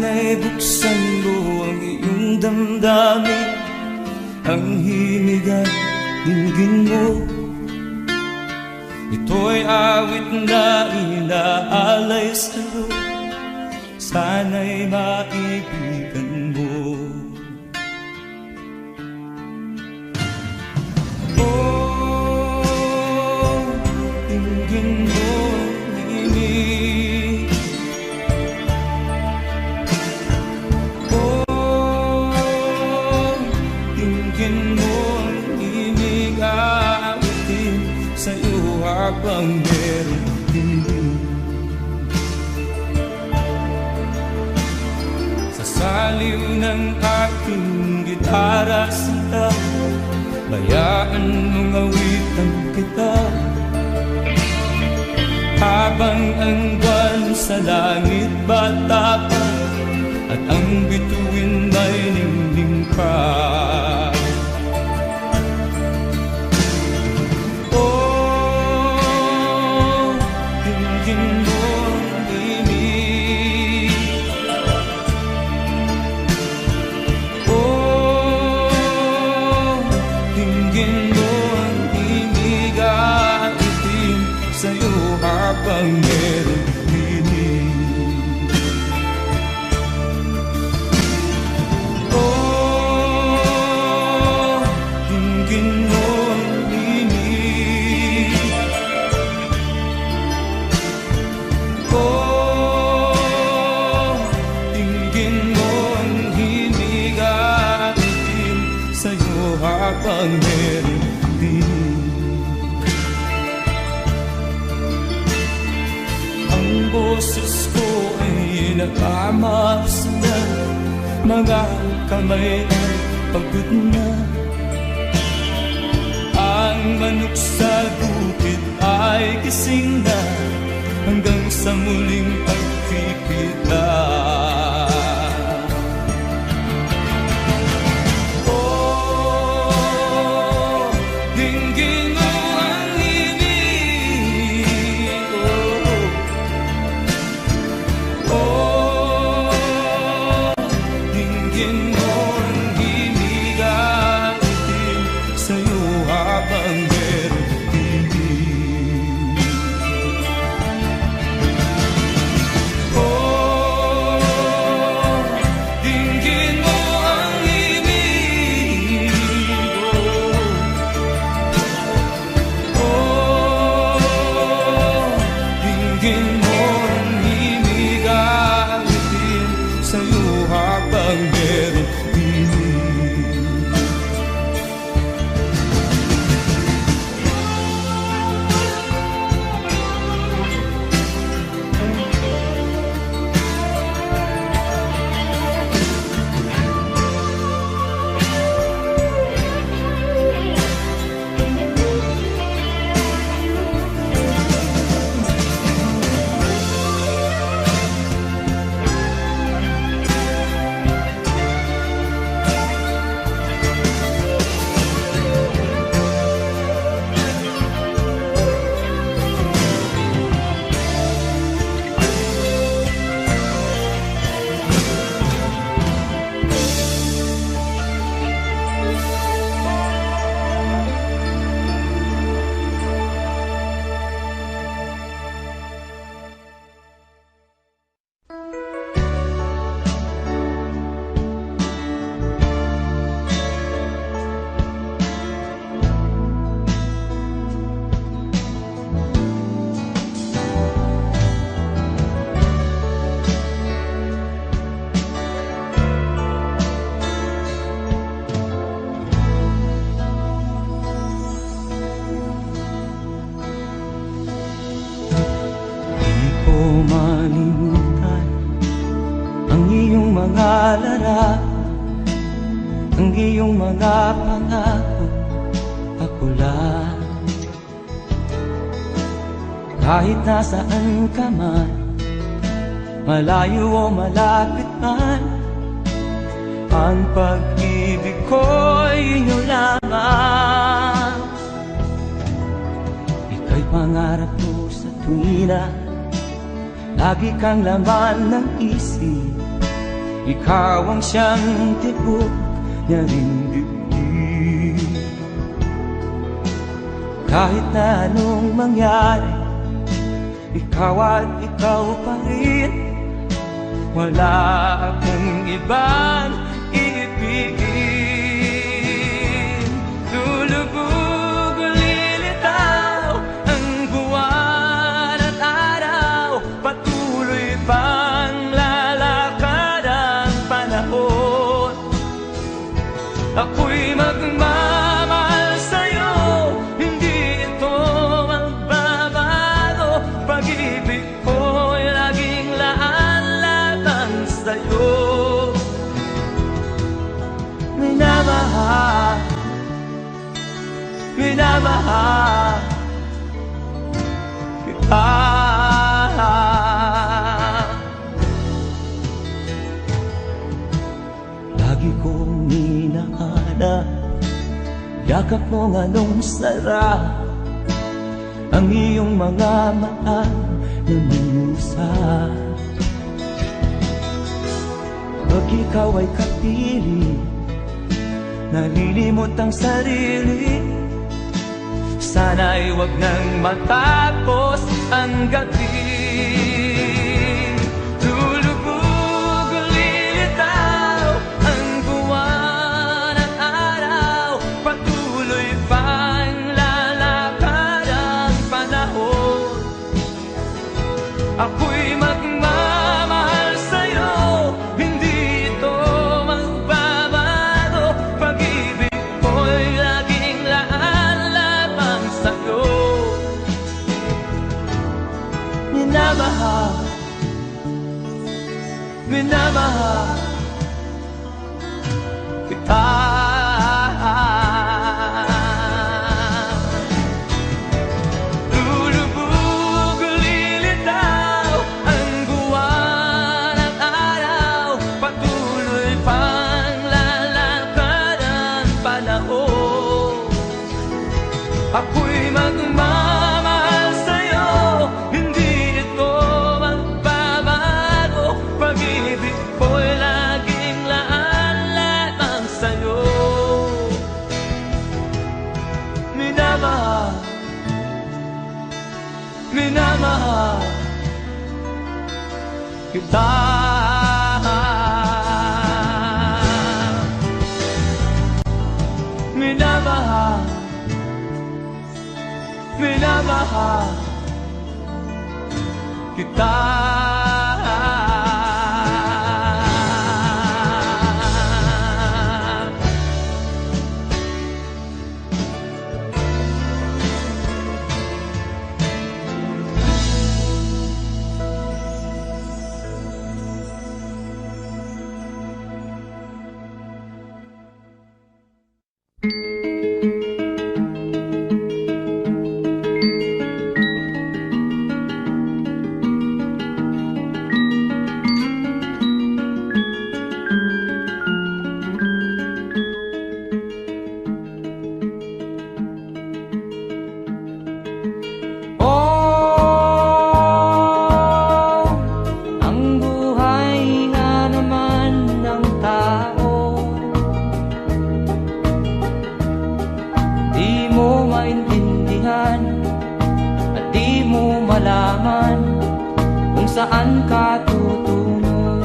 Sana'y buksan mo ang iyong damdamin, ang himig at dinggin mo. Ito'y awit na inaalay sa'yo, sana'y maibigan mo. Oh, dinggin mo ang himig. Oh, dinggin mo ang himig, awitin sa'yo habang meron din. Sa saliw ng aking gitara sila, bayaan mong awitan kita. Habang ang buwan sa langit bata pa, at ang bituin may ningning pa. Habang meron dinig. Oh, dinggin mo ang himig. Oh, dinggin mo ang himig, awitin sa'yo habang meron dinig. Boses ko ay nagmamasdan, mga kamay ay pagod na. Ang manok sa bukid ay gising na, hanggang sa muling pagkikita. Oh, dinggin mo ang himig. Oh, dinggin mo ang himig, awitin sa'yo habang meron dinig. Oh, dinggin mo ang himig. Oh, dinggin mo ang himig, awitin sa'yo habang meron dinig. Malimutan ang iyong mga larawan, ang iyong mga pangako, ako lang. Kahit nasaan ka man, malayo o malapit man, ang pag-ibig ko'y inyo lamang. Ika'y pangarap ko sa tuwina, lagi kang laman ng isip, ikaw ang siyang tibok niya ring dibdib. Kahit na anong mangyari, ikaw at ikaw pa rin. Wala akong ibang iibigin. Lulubog o lilitaw ang buwan at araw, patuloy pang lalakad ang panahon. Ako'y magmamahal sa'yo, hindi ito magbabago. Pag-ibig ko'y laging laan lamang sa'yo. Minamahal, minamahal kita. Lagi kong hinahanap yakap mong anong sarap, ang iyong mga mahal na musa. Pag ikaw ay kapiling, nalilimot ang sarili. Sana'y wag nang matapos ang gabi. Lulubog o lilitaw ang buwan at araw, patuloy pang lalakad ang panahon. Ako'y magmamahal sa'yo, hindi ito magbabago. Pag-ibig ko'y laging laan lamang sa'yo. Minamahal, minamahal kita. Lulubog o lilitaw ang buwan at araw, patuloy pang lalakad ang panahon. Ako'y magmamahal sa'yo, hindi ito magbabago. Pag-ibig ko'y laging laan lamang sa'yo. Minamahal, minamahal kita. Minamahal, minamahal kita. Saan ka tutungo?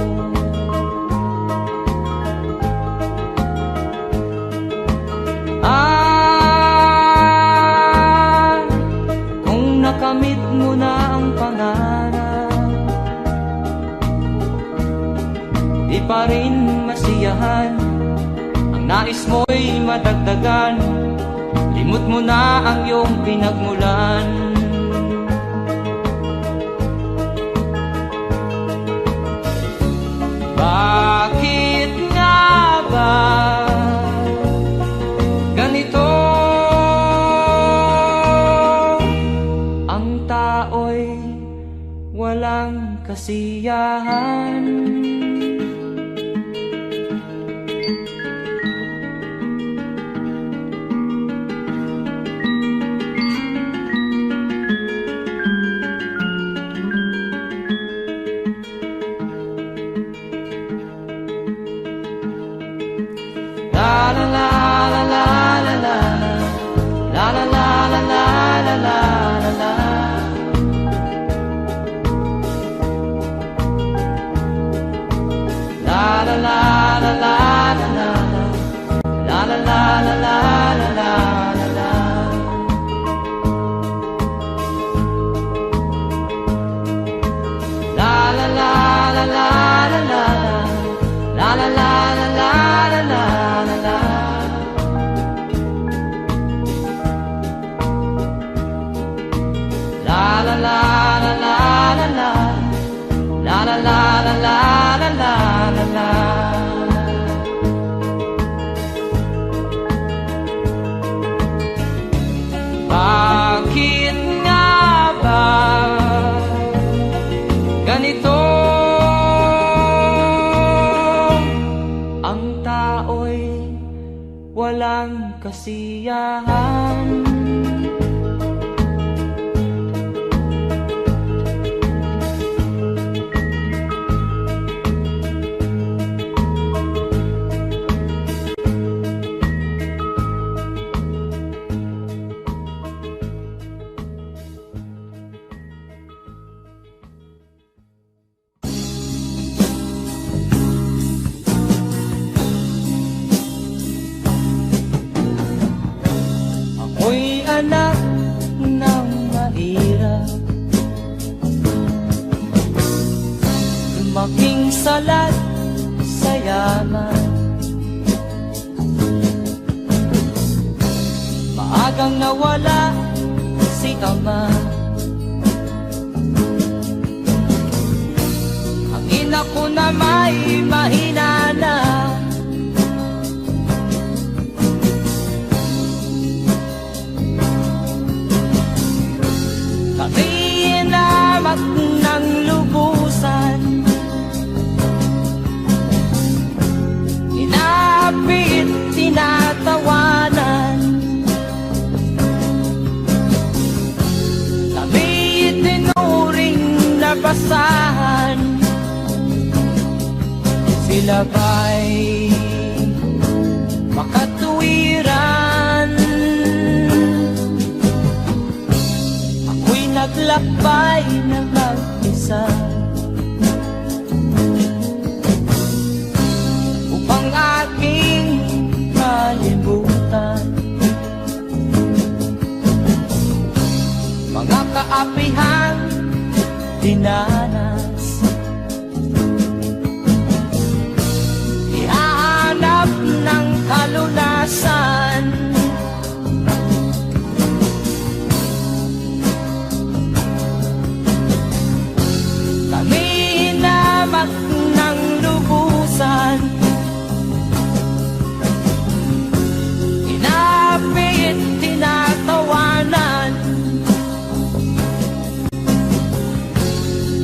Kung nakamit mo na ang pangarap, di pa rin masiyahan. Ang nais mo'y madagdagan, limot mo na ang iyong pinagmulan. Bakit nga ba ganito? Ang tao'y walang kasiyahan. kasiyahan. Ako'y anak ng mahirap, lumaking salat sa yaman. Maagang nawala si ama, ang ina ko na may mahina na. Inamat ng lubusan, inapit, tinatawanan. Kami itinuring na basahan, sila ba'y makatuwiran? Naglakbay na mag-isa upang aking malimutan mga kaapihang dinanas. Ihahanap ng kalunasan, ng lubusan, inapit, tinatawanan.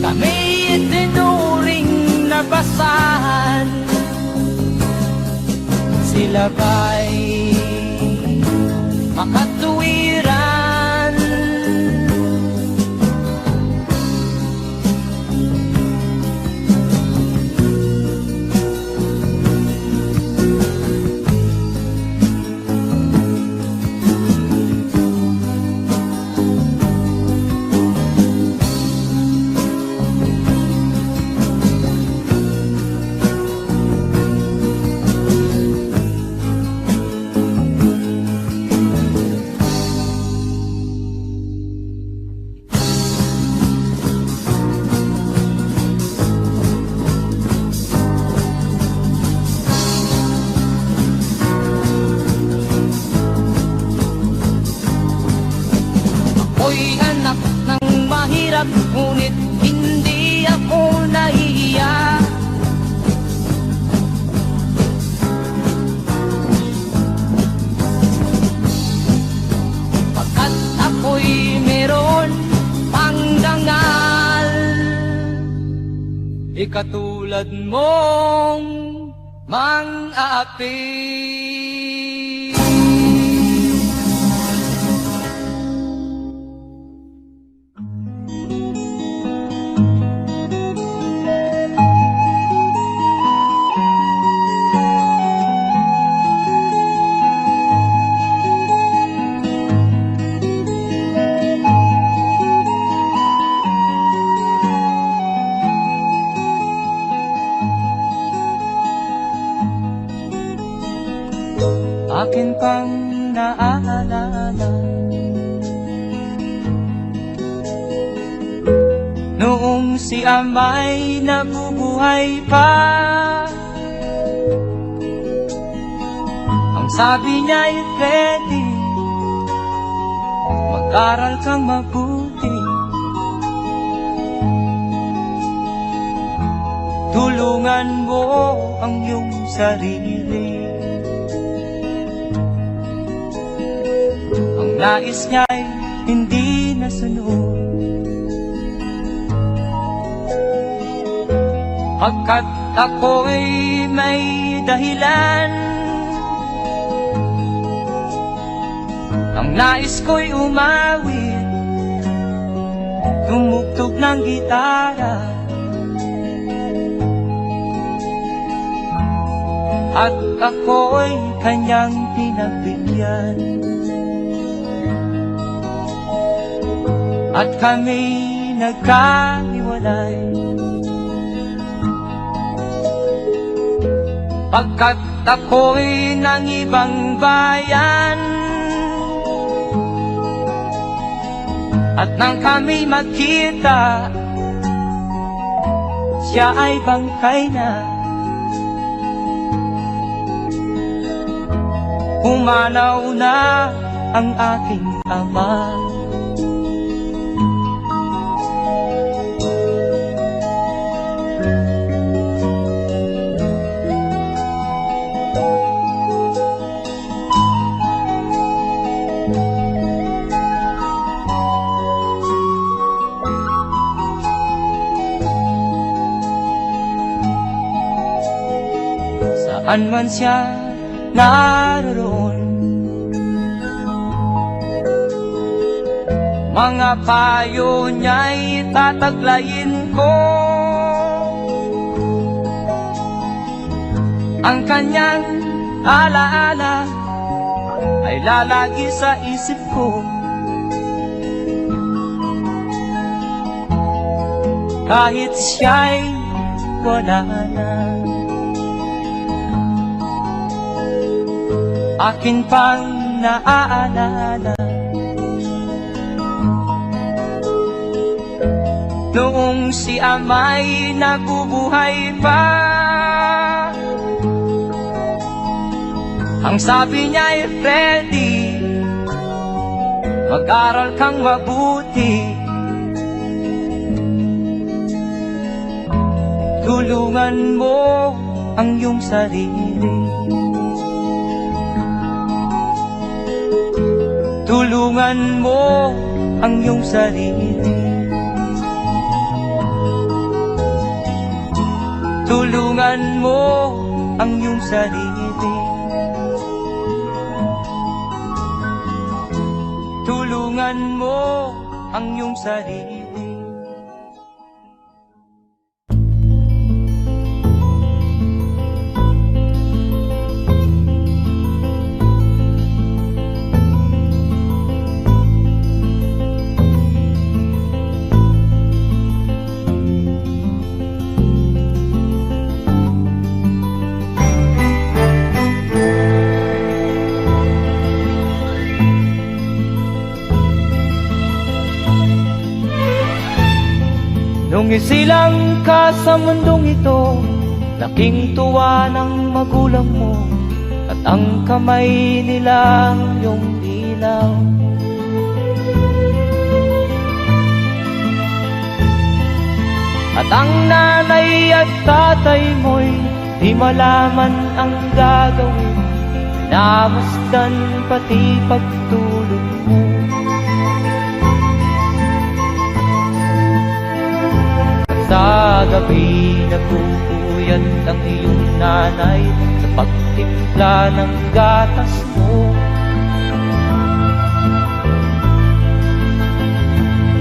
Kami itinuring na basahan, sila ba'y makatuwiran? Ako'y anak ng mahirap, ngunit hindi ako nahihiya. Pagkat ako'y meron pang dangal, ikatulad mong mang-aapi. Akin pang naaalala noong si ama'y nabubuhay pa. Ang sabi niya'y Freddy, mag-aral kang mabuti, tulungan mo ang iyong sarili. Ang nais niya'y hindi nasunod, pagkat ako'y may dahilan. nais ko'y umawit, tumugtog ng gitara, at ako'y kanyang pinagbigyan. At kami nagkahiwalay, pagkat ako'y ng ibang bayan. At nang kami magkita, siya ay bangkay na. Pumanaw na ang aking ama. Saan man siya naroon, mga payo niya'y tataglayin ko. Ang kanyang alaala ay lalagi sa isip ko, kahit siya'y wala na. Akin pang naaalala noong si ama'y nabubuhay pa. Ang sabi niya'y Freddy, mag-aral kang mabuti, tulungan mo ang iyong sarili. Tulungan mo ang iyong sarili. Tulungan mo ang iyong sarili. Tulungan mo ang iyong sarili. Nung isilang ka sa mundong ito, laking tuwa ng magulang mo, at ang kamay nila iyong ilaw. At ang nanay at tatay mo'y di malaman ang gagawin, namasdan pati pagtulog mo. Sa gabi nagpupuyat ang iyong nanay sa pagtimpla ng gatas mo.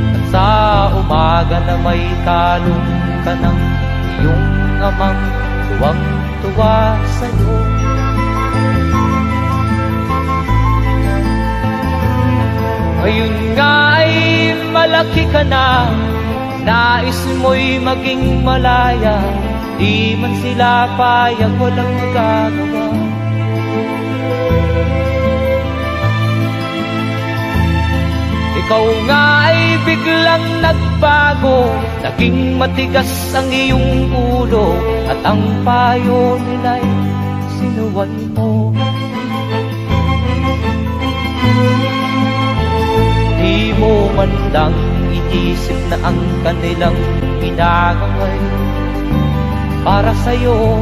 At sa umaga na may talong ka ng iyong amang tuwang-tuwa sa'yo. Ngayon nga ay malaki ka na, nais mo'y maging malaya, di man sila payag, walang magagawa. Ikaw nga ay biglang nagbago, naging matigas ang iyong ulo, at ang payo nila'y sinuway mo. Di mo man lang iisip na ang kanilang ginagaway para sa'yo.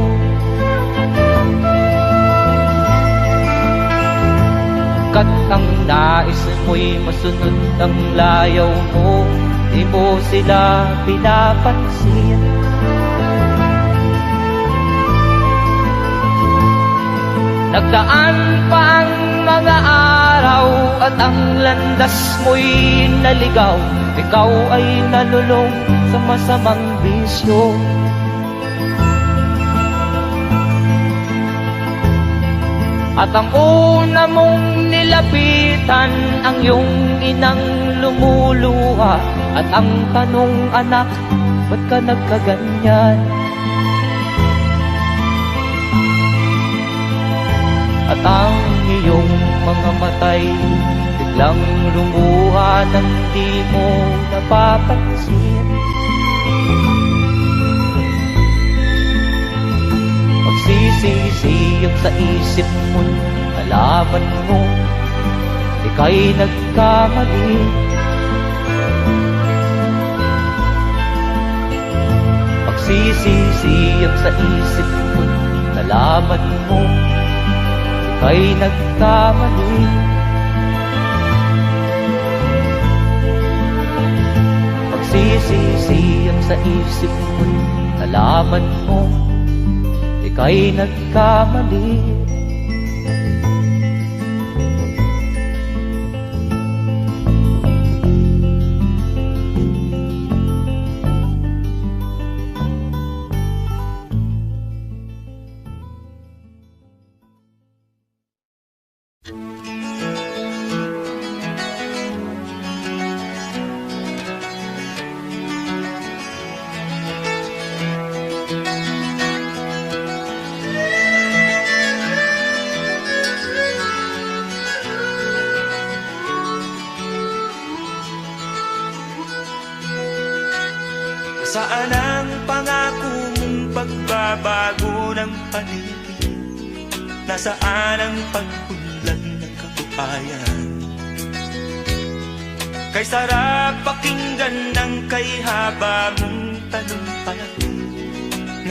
Kat ang nais mo'y masunod ang layaw mo, di mo sila pinapansin. Nagdaan pa ang mga araw at ang landas mo'y naligaw, ikaw ay nalulong sa masamang bisyo. At ang una mong nilapitan, ang iyong inang lumuluha. At ang tanong, anak, ba't ka nagkaganyan? At ang iyong mga matay biglang lumuha nang di mo napapansin. Magsisisiyag sa isip mo, nalaman mo ika'y nagkamali. Magsisisiyag sa isip mo, nalaman mo ika'y nagkamali. Magsisisiyag sa isip mo, nalaman mo ika'y nagkamali. Saan ang pangako mong pagbabago ng paligid? Nasaan ang pag-unlad ng kabuhayan? Kay sarap pakinggan ng kay haba mong talumpati,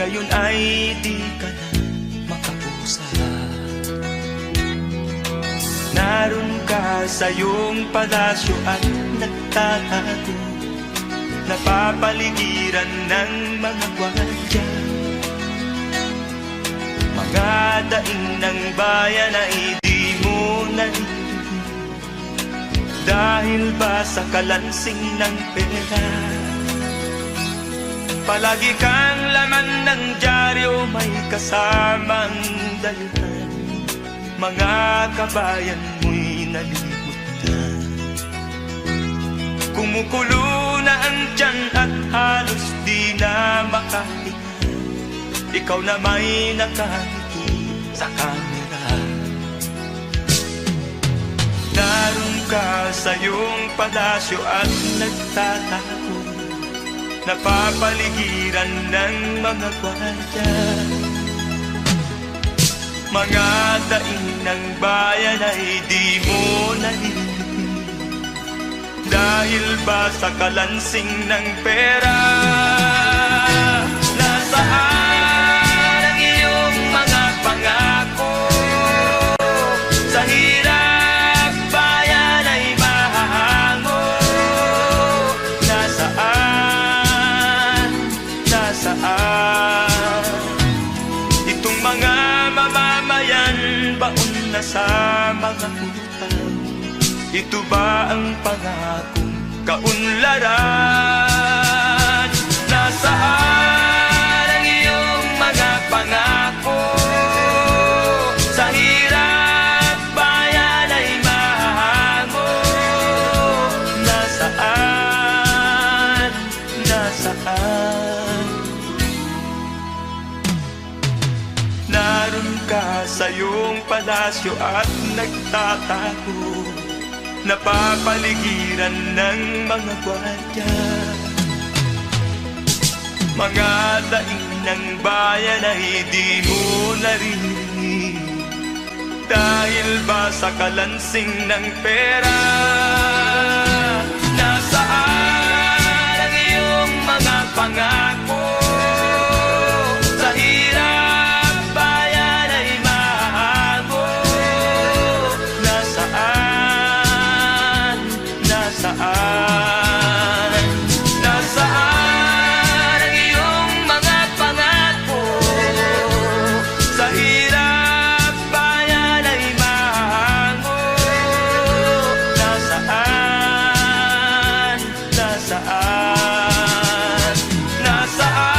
ngayon ay di ka na makapusa. Naroon ka sa iyong palasyo at nagtatago, napapaligiran ng mga gwardiya. Mga daing ng bayan ay di mo narinig, dahil ba sa kalansing ng pera? Palagi kang laman ng dyaryo, may kasamang daluhan. Mga kabayan mo'y nalimot na. Kumukulo na ang tiyan at halos di na makahinga, ikaw na may nakangiti sa kamera. Naroon ka sa iyong palasyo at nagtatago, napapaligiran ng mga gwardiya. Mga daing ng bayan ay di mo narinig, dahil ba sa kalansing ng pera? Nasaan ang iyong mga pangako? Sa hirap bayan ay mahahango. Nasaan? Nasaan? Itong mga mamamayan, baon na sa mga utang. Ito ba ang pangakong kaunlaran? Nasaan ang iyong mga pangako? Sa hirap bayan ay mahango. Nasaan? Nasaan? Naroon ka sa iyong palasyo at nagtatago, napapaligiran ng mga gwardiya. Mga daing ng bayan ay di mo narinig, dahil ba sa kalansing ng pera? Nasaan ang iyong mga pangako? Sa hirap bayan ay mahango. Nasaan? Nasaan? Nasaan ang iyong mga pangako? Sa hirap bayan ay mahango. Nasaan?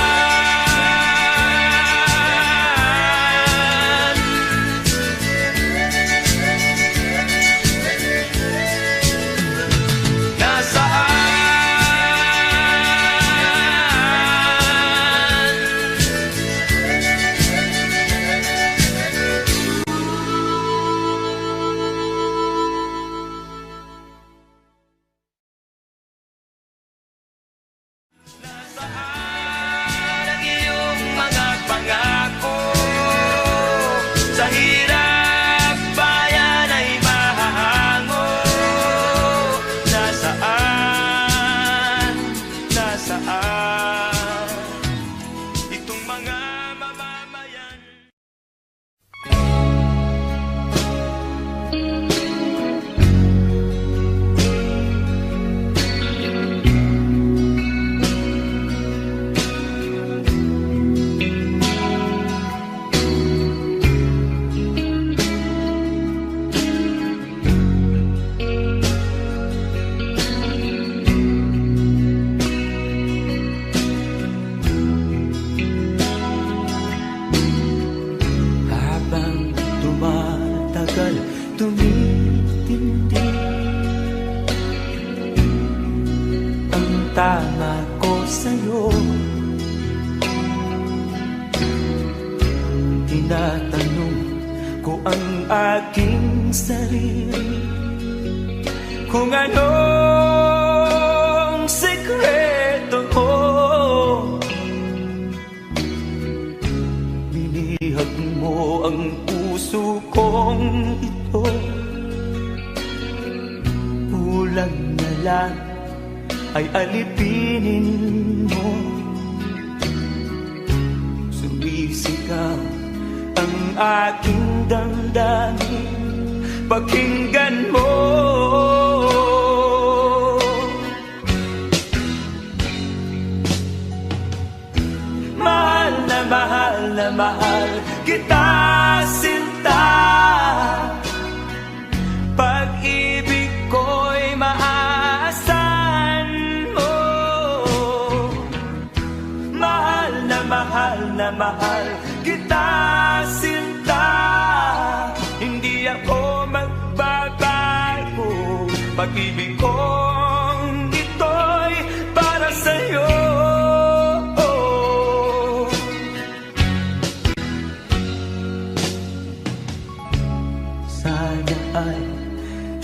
Nasaan? Nasaan ang iyong mga pangako? Sa hirap bayan ay mahahango. Nasaan? Nasaan? Itong mga mamamayan. Habang tumatagal, tumitindi ang tama ko sa'yo. Tinatanong ko ang aking sarili kung anong sekreto ko. Binihag mo ang puso kong ito. Kulang na lang ay alipinin mo. Sumisigaw ang aking damdamin, pakinggan mo. Mahal na mahal na mahal kita, sinta. Pag-ibig ko'y maaasahan mo. Mahal na mahal kita, sinta. Hindi ako magbabago. Pag-ibig kong ito'y para sa'yo. Sana ay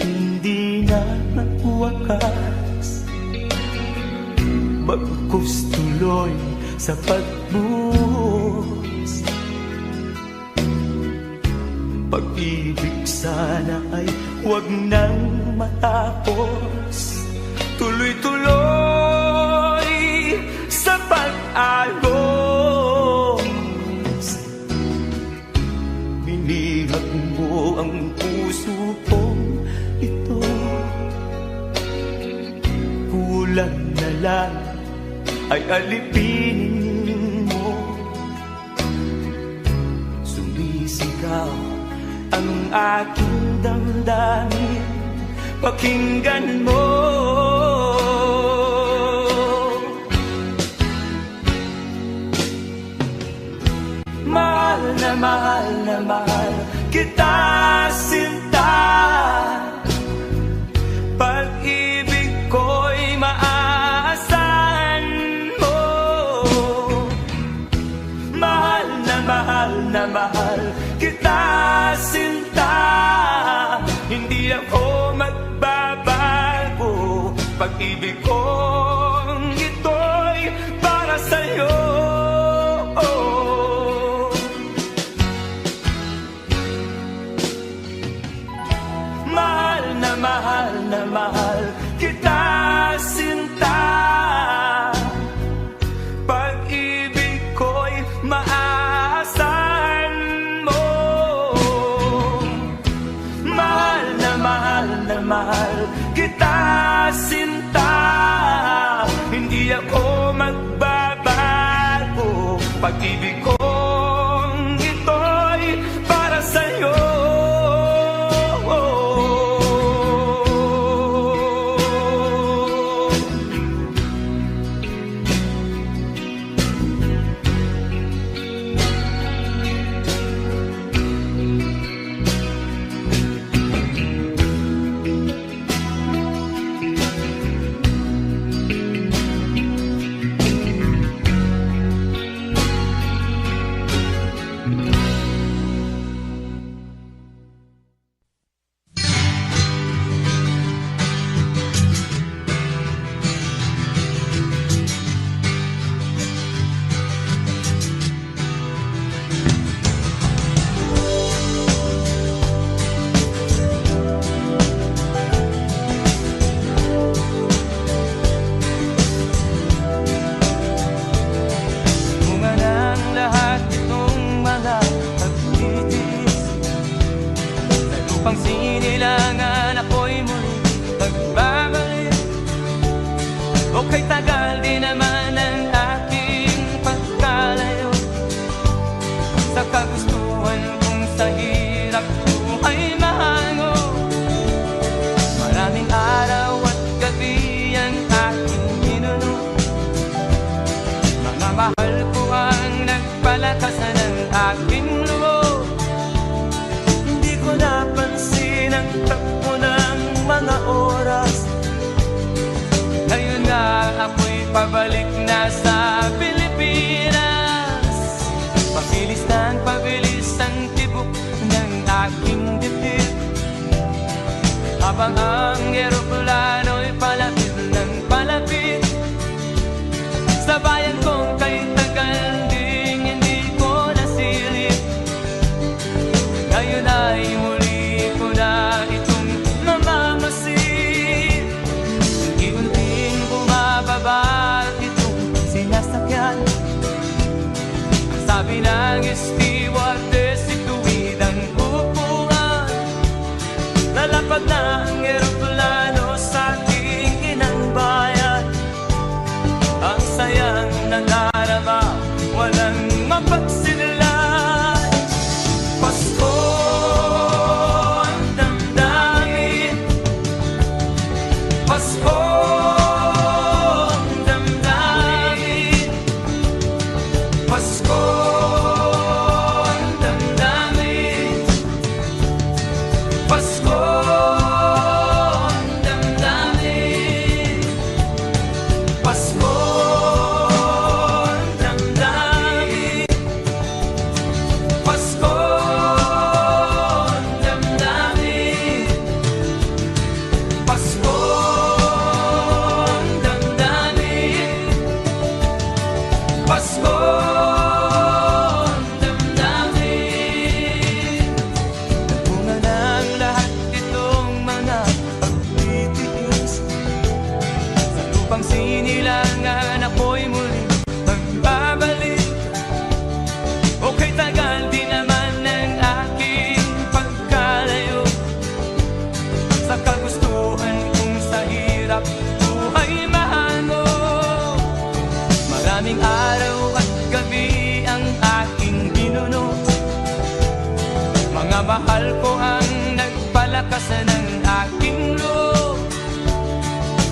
hindi na magwakas, bagkus tuloy sa pagbuhos. Pag-ibig sana ay huwag nang matapos, tuloy-tuloy sa pag-agos. Binihag mo ang puso kong ito. Kulang na lang ay alipinin mo. Sumisigaw ang aking damdamin, pakinggan mo. Mahal na mahal kita, sinta. Pag-ibig ko'y maaasahan mo. Mahal na mahal kita, sinta. Hindi ako magbabago. Pag-ibig kong ito'y para sa'yo. Mahal na mahal kita, sinta. Pag-ibig ko'y maaasahan mo. Mahal na mahal kita, sinta. Hindi ako magbabago. Pag-ibig kong ito'y para sa'yo. tagal di naman ang aking pagkalayo sa kagustuhan kong sa hirap buhay mahango. Maraming araw at gabi ang aking ginuno, mga mahal ko ang nagpalakasan ng aking loob. Hindi ko napansin ang takbo ng mga oras. Ngayon nga ako'y pabalik na sa Pilipinas. Pabilis ng pabilis ang tibok ng aking dibdib, habang ang eroplano'y palapit ng palapit sa bayan kong kay tagal ding hindi ko nasilip. Ngayon ay muli ko na itong mamamasid. Unti-unting bumababa itong sinasakyan. Ang sabi ng stewardess, ituwid ang upuan. Lalapad na ang eroplano sa aking inang bayan. Ang sayang nadarama, walang mapagsinlan. Pasko ang damdamin, Pasko ang damdamin, Pasko ang damdamin, Pasko ang damdamin, Pasko ang damdamin, Pasko ang damdamin, Pasko ang damdamin, Pasko ang damdamin. Bunga ng lahat itong mga pagtitiis, sa lupang sinilangan ako'y muli magbabalik. Okay, tagal di naman ang aking pagkalayo sa kagustuhan kong sa hirap buhay mahango. Maraming araw at gabi ang aking ginuno, mga mahal ko ang nagpalakasan ng aking loob.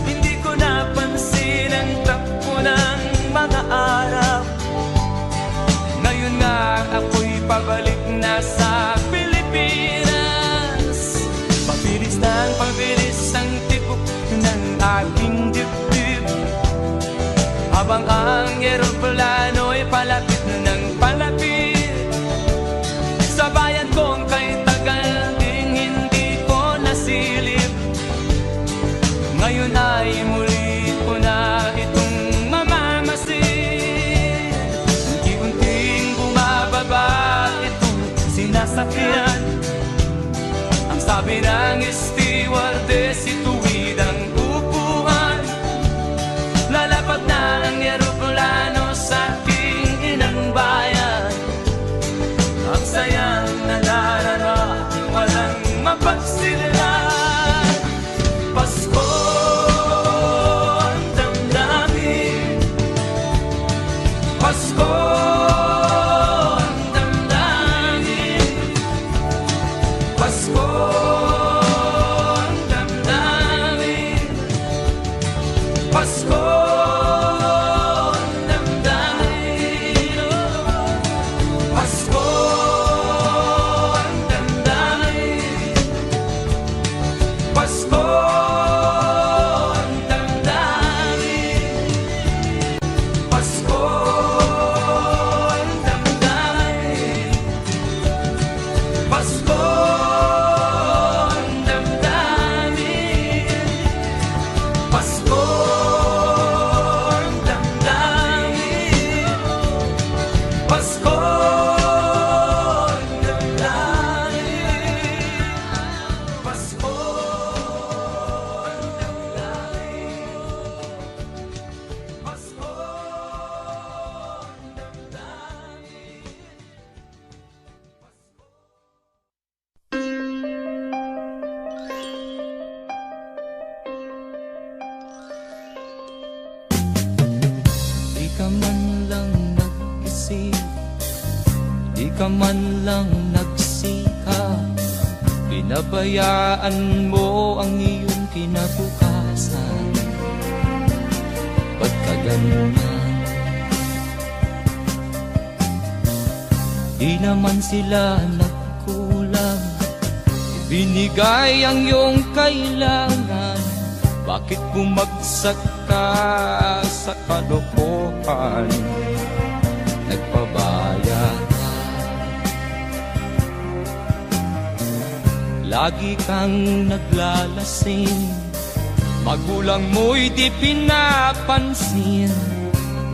Hindi ko napansin ang takbo ng mga araw. Ngayon nga ako'y pabalik na sa Pilipinas. Pabilis ng pabilis ang tibok ng aking dibdib, habang ang eroplano'y palapit ng palapit sa bayan kong kay tagal ding hindi ko nasilip. Ngayon ay muli ko na itong mamamasid. Unti-unting bumababa itong sinasakyan. Ang sabi ng stewardess, ituwid ang upuan. Lalapad na ang eroplano sa aking inang bayan. Ang sayang nadarama, walang mapagsinlan. Pasko ang damdamin, Pasko ang damdamin, Pasko ang damdamin, Pasko ang damdamin, Pasko ang damdamin, Pasko ang damdamin, Pasko ang damdamin, Pasko ang damdamin, Pasko ang damdamin, Pasko ang damdamin, Pasko ang damdamin, Pasko di ka man lang nagsikap, pinabayaan mo ang iyong kinabukasan. Ba't ka ganyan? Di naman sila nagkulang, binigay ang iyong kailangan. Bakit bumagsak ka sa kalokohan? Nagpabaya ka, lagi kang naglalasing, magulang mo'y di pinapansin.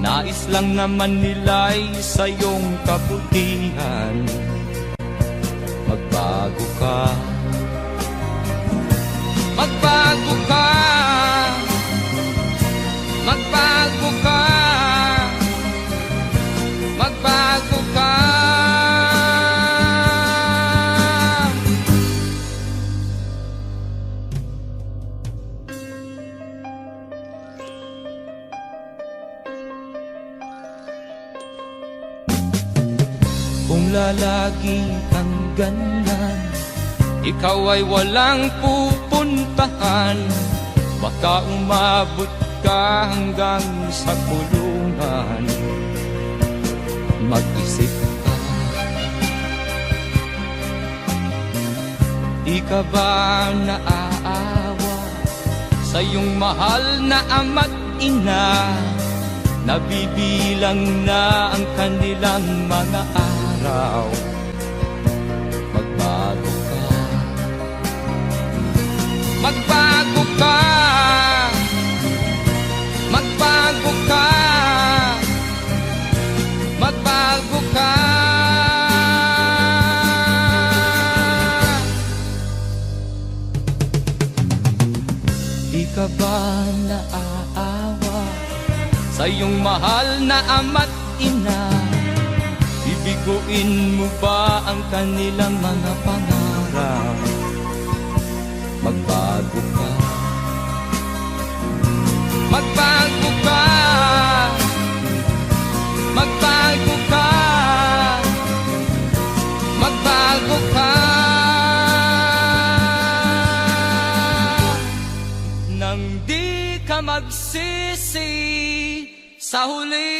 Nais lang naman nila'y sa iyong kabutihan. Magbago ka, magbago ka, magbago ka, magbago ka. Kung lalagi kang ganyan, ikaw ay walang pupuntahan. Baka umabot ka hanggang sa kulungan. Mag-isip ka, di ka ba naaawa sa iyong mahal na ama't ina? Nabibilang na ang kanilang mga araw. Magbago ka, magbago ka, magbago ka, magbago ka. Di ka ba naaawa sa iyong mahal na ama't ina? Bibiguin mo ba ang kanilang mga pangarap? Magbago ka, magbago ka, magbago ka, magbago ka. Nang di ka magsisi sa huli.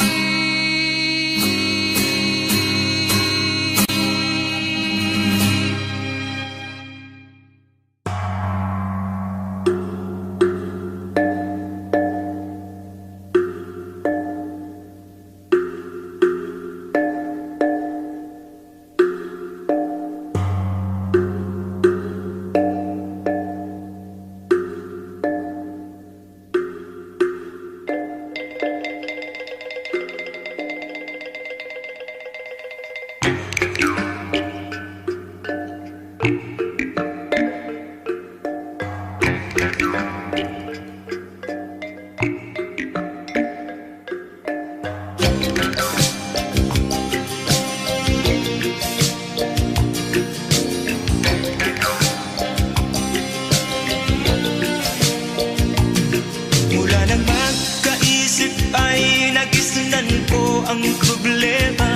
Ang problema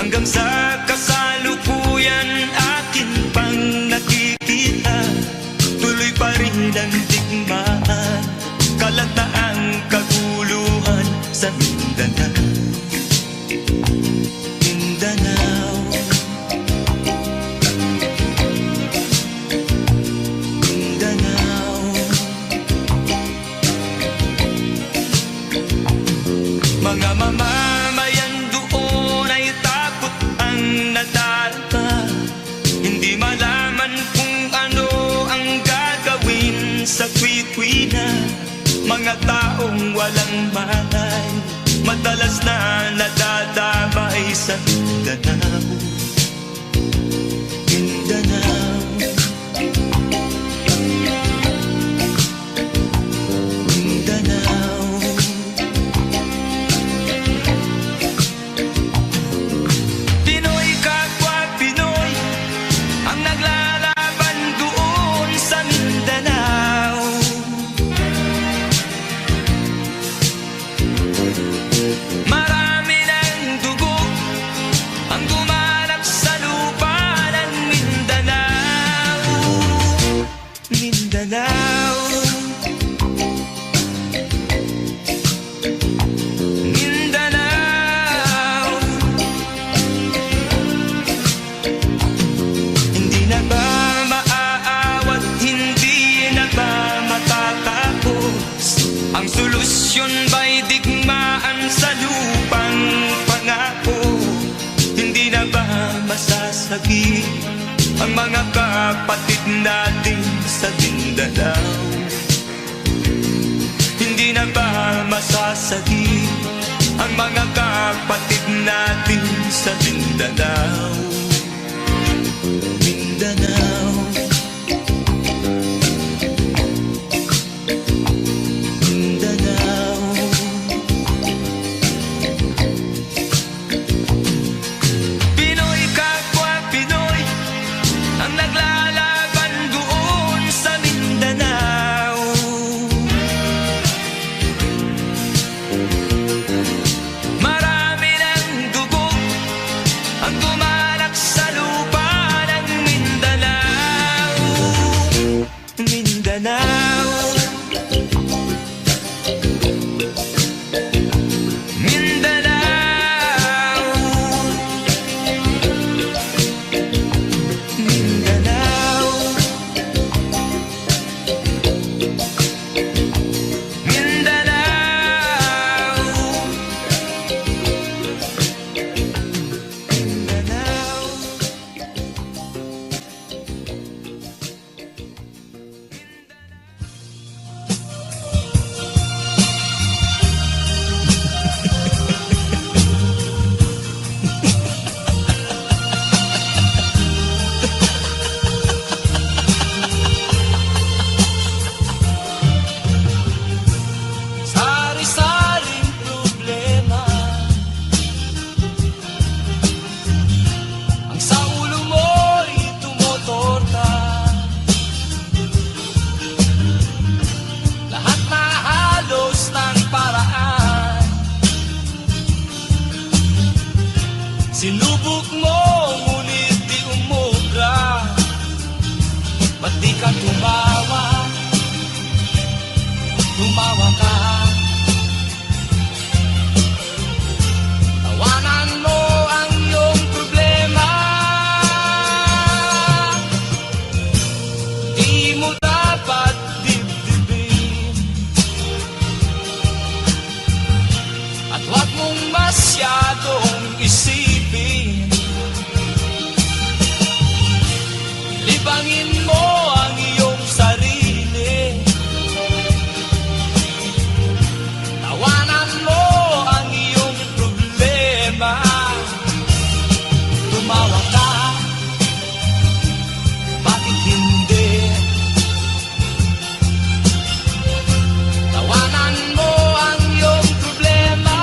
hanggang sa kasalukuyan akin pang nakikita, tuloy pa rin ang digmaan, kalataang kaguluhan sa Mindanao. Mindanao, Mindanao. Mga mamamayan doon ay takot ang nadarama, hindi malaman kung ano ang gagawin sa kwikwi-na. Mga taong walang malay, madalas na nadadamay sa Mindanao. Mindanao, Mindanao. Pinoy kapwa Pinoy ang naglalaban doon sa Mindanao. Marami ng dugo ang dumaan masasagi ang mga kapatid natin sa Mindanao. Hindi na ba masasagi ang mga kapatid natin sa Mindanao? Mindanao, Mindanao. Pinoy kapwa Pinoy ang naglalaban doon sa Mindanao. Marami ng dugo ang dumanak sa lupa ng Mindanao. Mindanao, Mindanao, Mindanao, Mindanao. Sari-saring problema ang sa ulo mo'y tumotorta. Lahat na halos ng paraan sinubok mo, ngunit di umubra. Ba't di ka tumawa? Tumawa ka. Tawanan mo ang iyong problema. Di mo dapat dibdibin, at huwag mong masyadong isipin. Libangin mo ang iyong sarili. Tawanan mo ang iyong problema. Tumawa ka, bakit hindi? Tawanan mo ang iyong problema.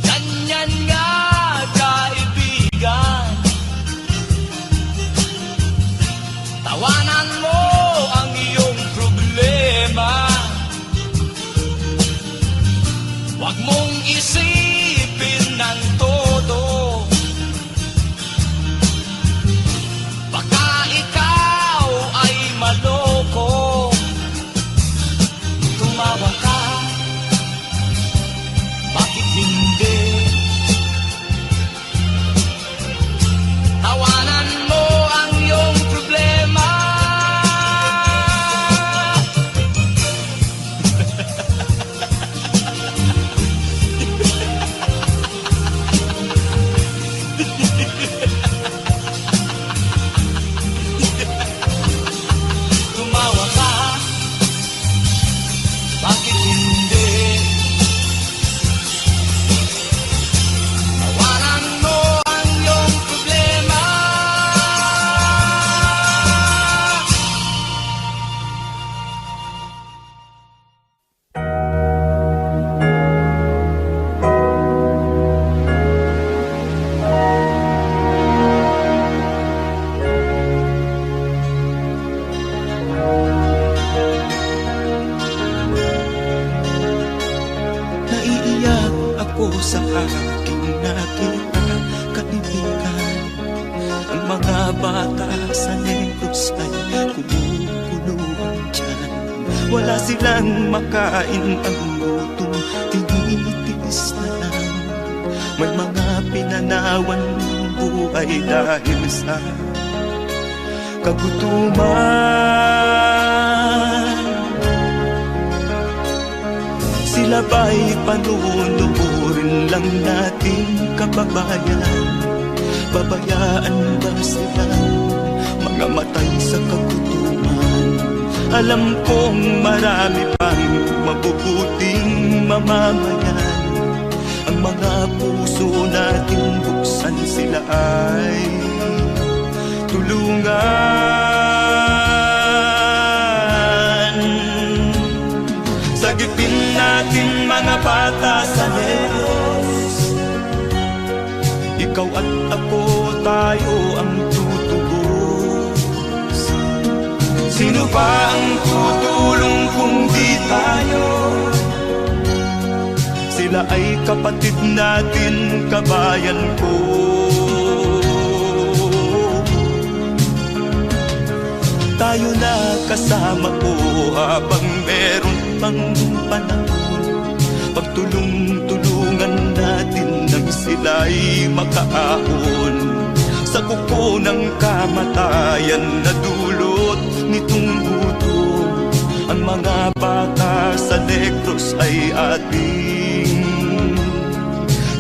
Ganyan nga, kaibigan. Tawanan mo ang iyong problema. Huwag mong isipin ng todo. Baka ikaw ay maloko. Tumawa ka, bakit hindi? Tawanan mo ang iyong problema. Tumawa ka, bakit hindi? Tawanan mo ang iyong problema. Naiiyak ako sa aking nakita, kaibigan. Ang mga bata sa Negros ay kumukulo ang tiyan. Wala silang makain, ang gutom tinitiis May mga pinanawan buhay dahil sa kagutuman. Sila ba'y panunurin lang nating kababayan? Babayaan ba sila mga matay sa kagutuman? Alam kong marami pang mabubuting mamamayan. Ang mga puso natin buksan, sila ay tulungan. Sagipin natin mga bata sa Negros. Ikaw at ako, tayo ang tutubos. Sino ba ang tutulong kung di tayo? Sila ay kapatid natin, kabayan ko. Tayo na kasama ko habang meron pang panahon. Pagtulong-tulungan natin nang sila'y makaahon sa kuko ng kamatayan na dulot nitong gutom. Ang mga bata sa Negros ay ating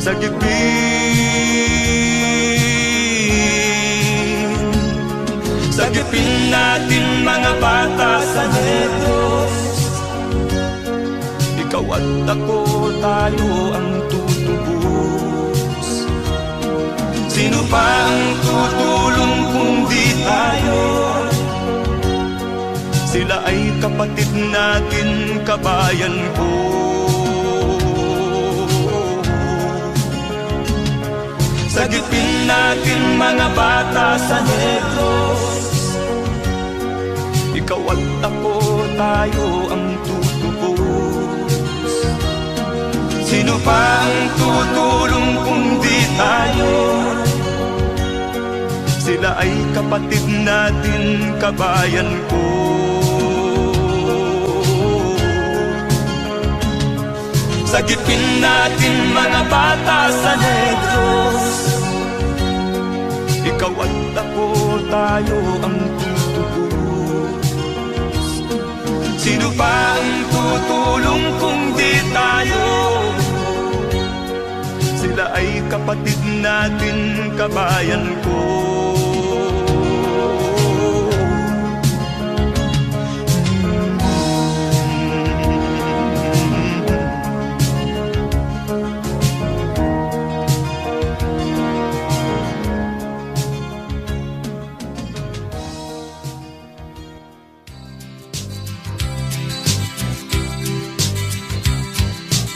sagipin. Sagipin natin mga bata sa Negros. Ikaw at ako, tayo ang tutubos. Sino pa ang tutulong kung di tayo? Sila ay kapatid natin, kabayan ko. Sagipin natin mga bata sa Negros. Ikaw at ako, tayo ang tutubos. Sino pa ang tutulong kung di tayo? Sila ay kapatid natin, kabayan ko. Sagipin natin mga bata sa Negros. Ikaw at ako, tayo ang tutubos. Sino pa ang tutulong kung di tayo? Sila ay kapatid natin, kabayan ko.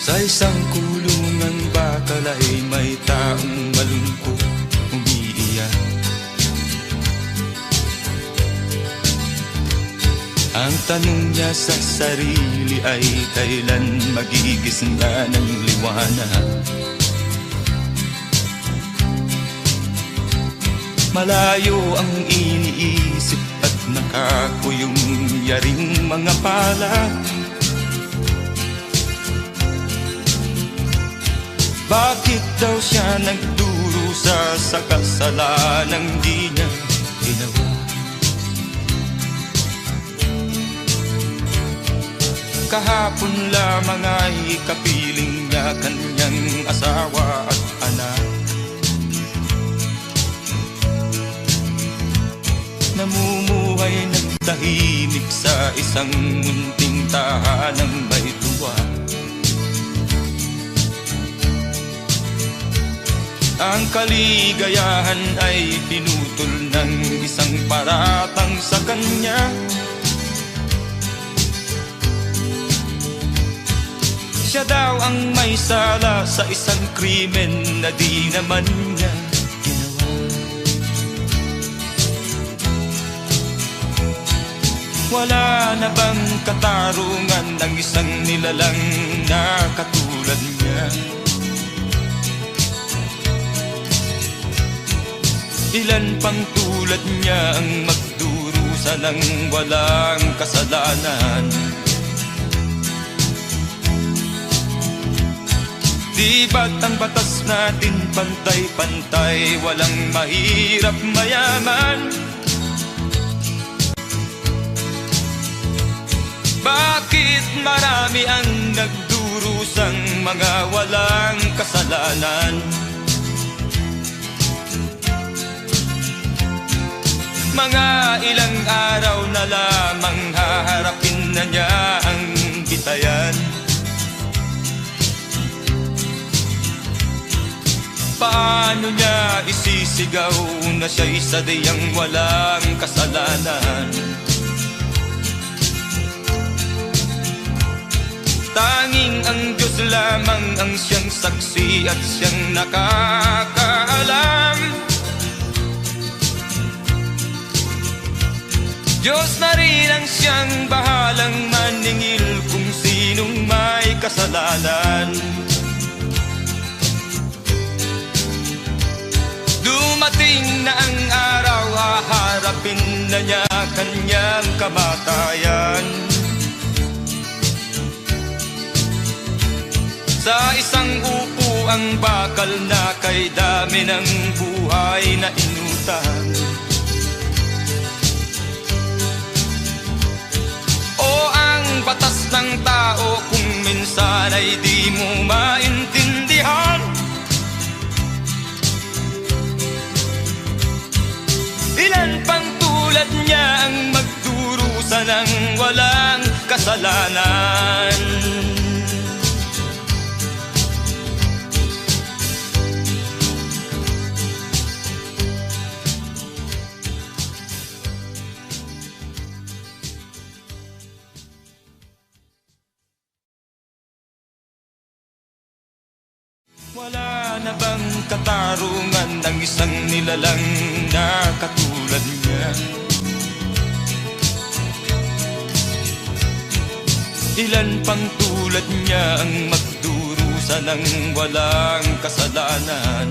Sa isang kulungan bakal ay may taong malungkot umiiyak. Ang tanong niya sa sarili ay kailan magigising na ng liwanag. Malayo ang iniisip at nakakuyong yaring mga palad. Bakit daw siya nagdurusa sa kasalanang di niya ginawa? Kahapon lamang ay kapiling niya kanyang asawa at anak. Namumuhay ng tahimik sa isang munting tahanang may tuwa. Ang kaligayahan ay pinutol ng isang paratang sa kanya. Siya daw ang may sala sa isang krimen na di naman niya ginawa. Wala na bang katarungan ng isang nilalang na katulad niya? Ilan pang tulad niya ang magdurusa ng walang kasalanan? Di Di ba't ang batas natin pantay-pantay, walang mahirap mayaman? Bakit marami ang nagdurusang mga walang kasalanan? Mga ilang araw na lamang haharapin na niya ang bitayan. Paano niya isisigaw na siya'y sadyang walang kasalanan? Tanging ang Diyos lamang ang siyang saksi at siyang nakakaalam. Diyos na rin ang siyang bahalang maningil kung sinong may kasalanan. Dumating na ang araw, haharapin na niya kanyang kamatayan. Sa isang upo ang bakal na kay dami ng buhay na inutang. O ang batas ng tao kung minsan ay di mo maintindihan. Ilan pang tulad niya ang magdurusa ng walang kasalanan? Wala na bang katarungan ng isang nilalang na katulad niya? Ilan pang tulad niya ang magdurusa ng walang kasalanan?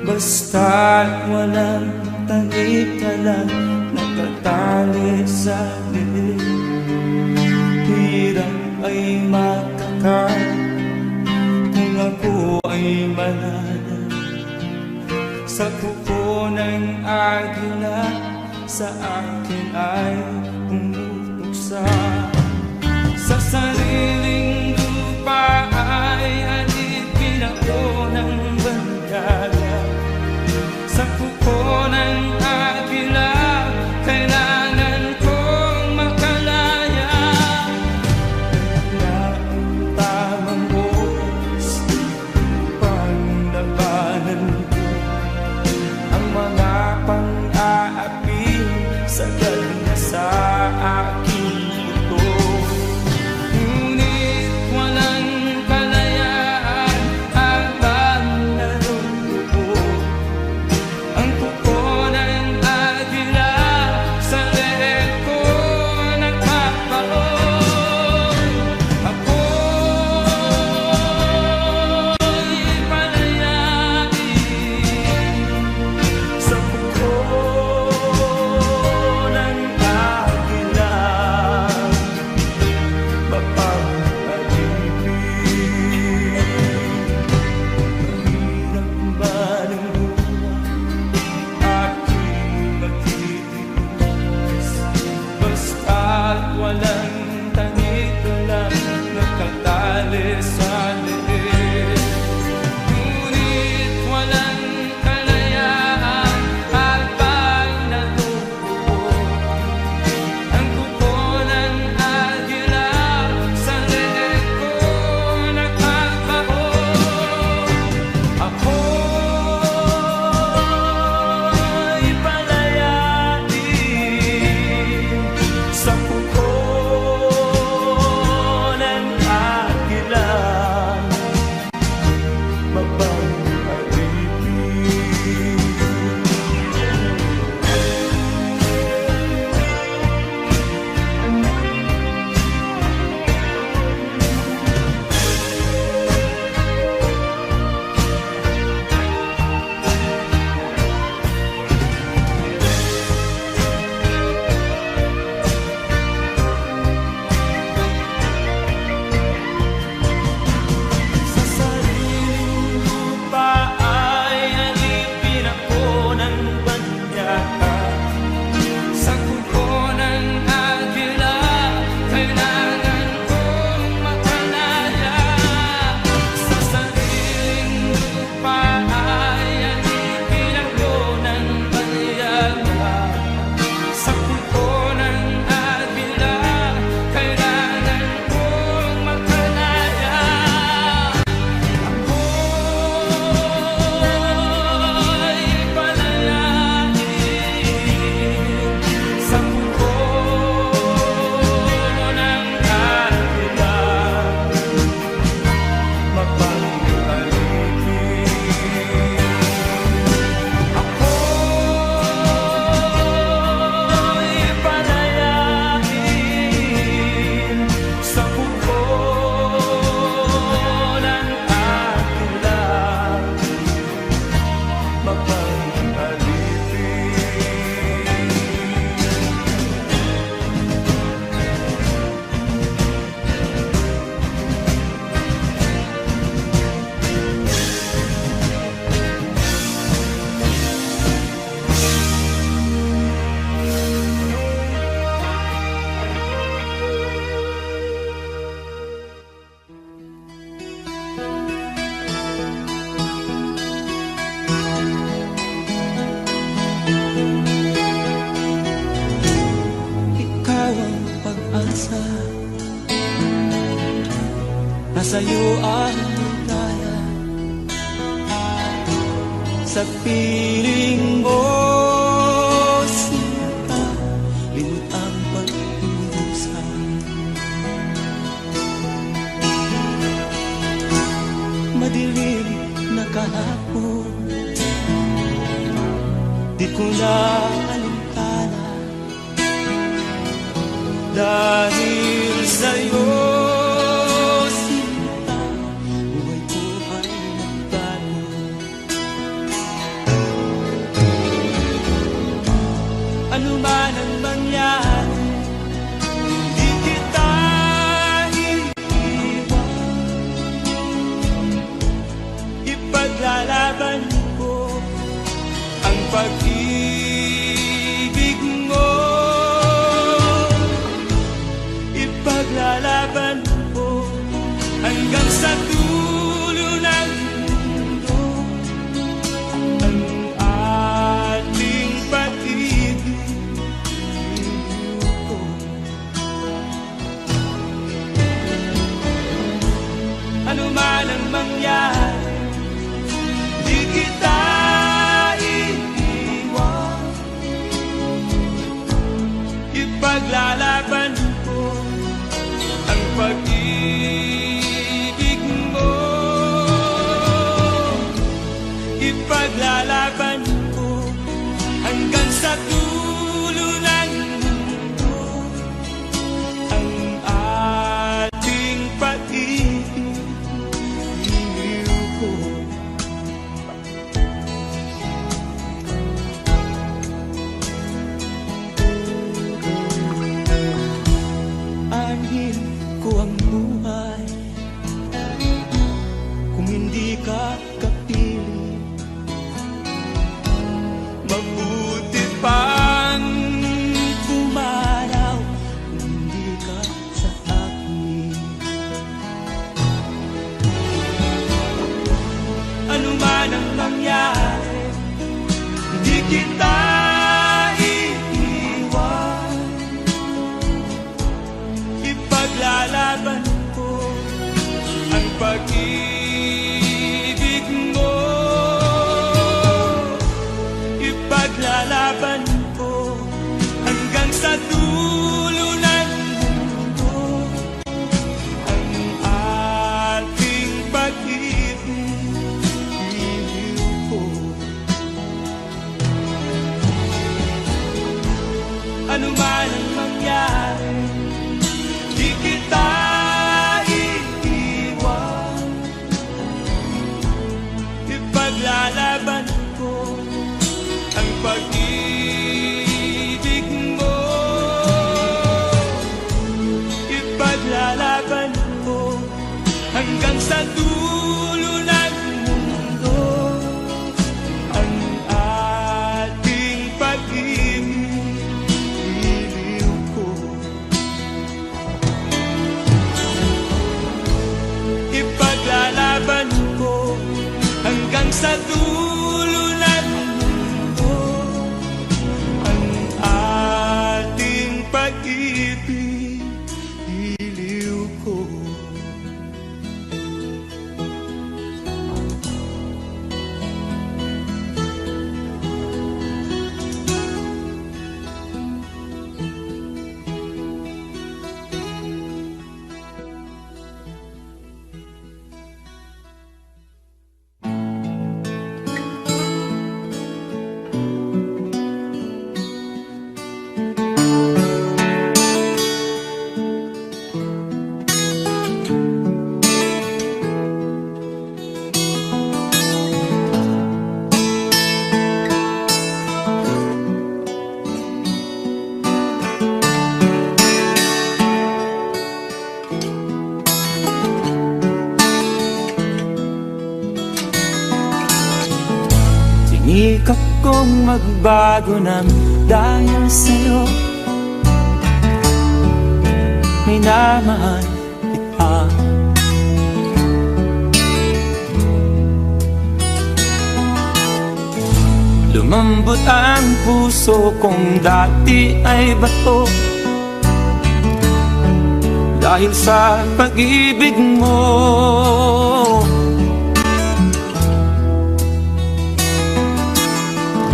Basta't walang tanik ka lang nakatali sa liig. Hirap ay makakain kung ako ay manana. Sa kuko ng agila sa akin ay pumutuksa. Sa sariling lupa ay alipin ako ng bandala. Sa kuko ng agila, kailangan kong makalaya. Na ang tamang oras upang labanan ko ang mga pang-aapi sa na sa aking puto. Ngunit walang kalayaan habang naroroon. Ang kuko ng nasa'yo ang ligaya. Sa piling mo, sinta, limot ang pag-iusa. Madilim na kahapon, di ko na alintana, dahil sa'yo, sinta, buhay ko ay nagbago. Ano man ang mangyari, di kita iiwan. Ipaglalaban ko ang pag-ibig mo. Ipaglalaban ko hanggang sa dulo ng mundo ang ating pag-ibig. Ano man ang mangyari, di kita iiwan. Ipaglalaban ko ang pag-ibig mo. Ipaglalaban ko hanggang sa dulo ng mundo ang ating pag-ibig. Anhin ko ang buhay kung hindi ka kapiling. Mabuti pang pumanaw kung hindi ka sa akin. Ano man ang mangyari, hindi kita iiwan. Ipaglalaban ko ang pag-ibig mo. Ipaglalaban ko hanggang sa dulo ng mundo ang ating pag-ibig. Iliw ko. Ano man ang mangyari, di kita iiwan. Ipaglalaban ko ang pag-ibig mo. Ipaglalaban ko hanggang sa dulo ng mundo ang ating pag-ibig. Iliw ko. Ipaglalaban ko hanggang sa dulo ng mundo ang ating pag-ibig. Iliw ko. Sinikap kong magbago ng dahil sa'yo. Minamahal kita. Lumambot ang puso kong dati ay bato. dahil sa pag-ibig mo.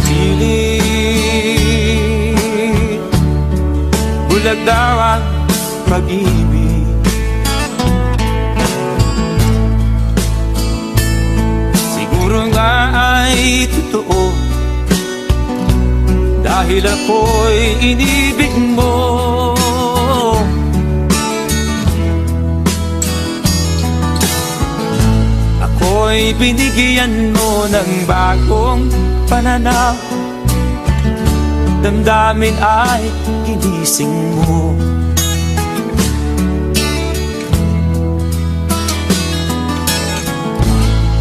Pilit bulag daw ang pag-ibig, siguro nga ay totoo, dahil ako'y inibig mo. Ako'y binigyan mo ng bagong pananaw, damdamin ay ginising mo.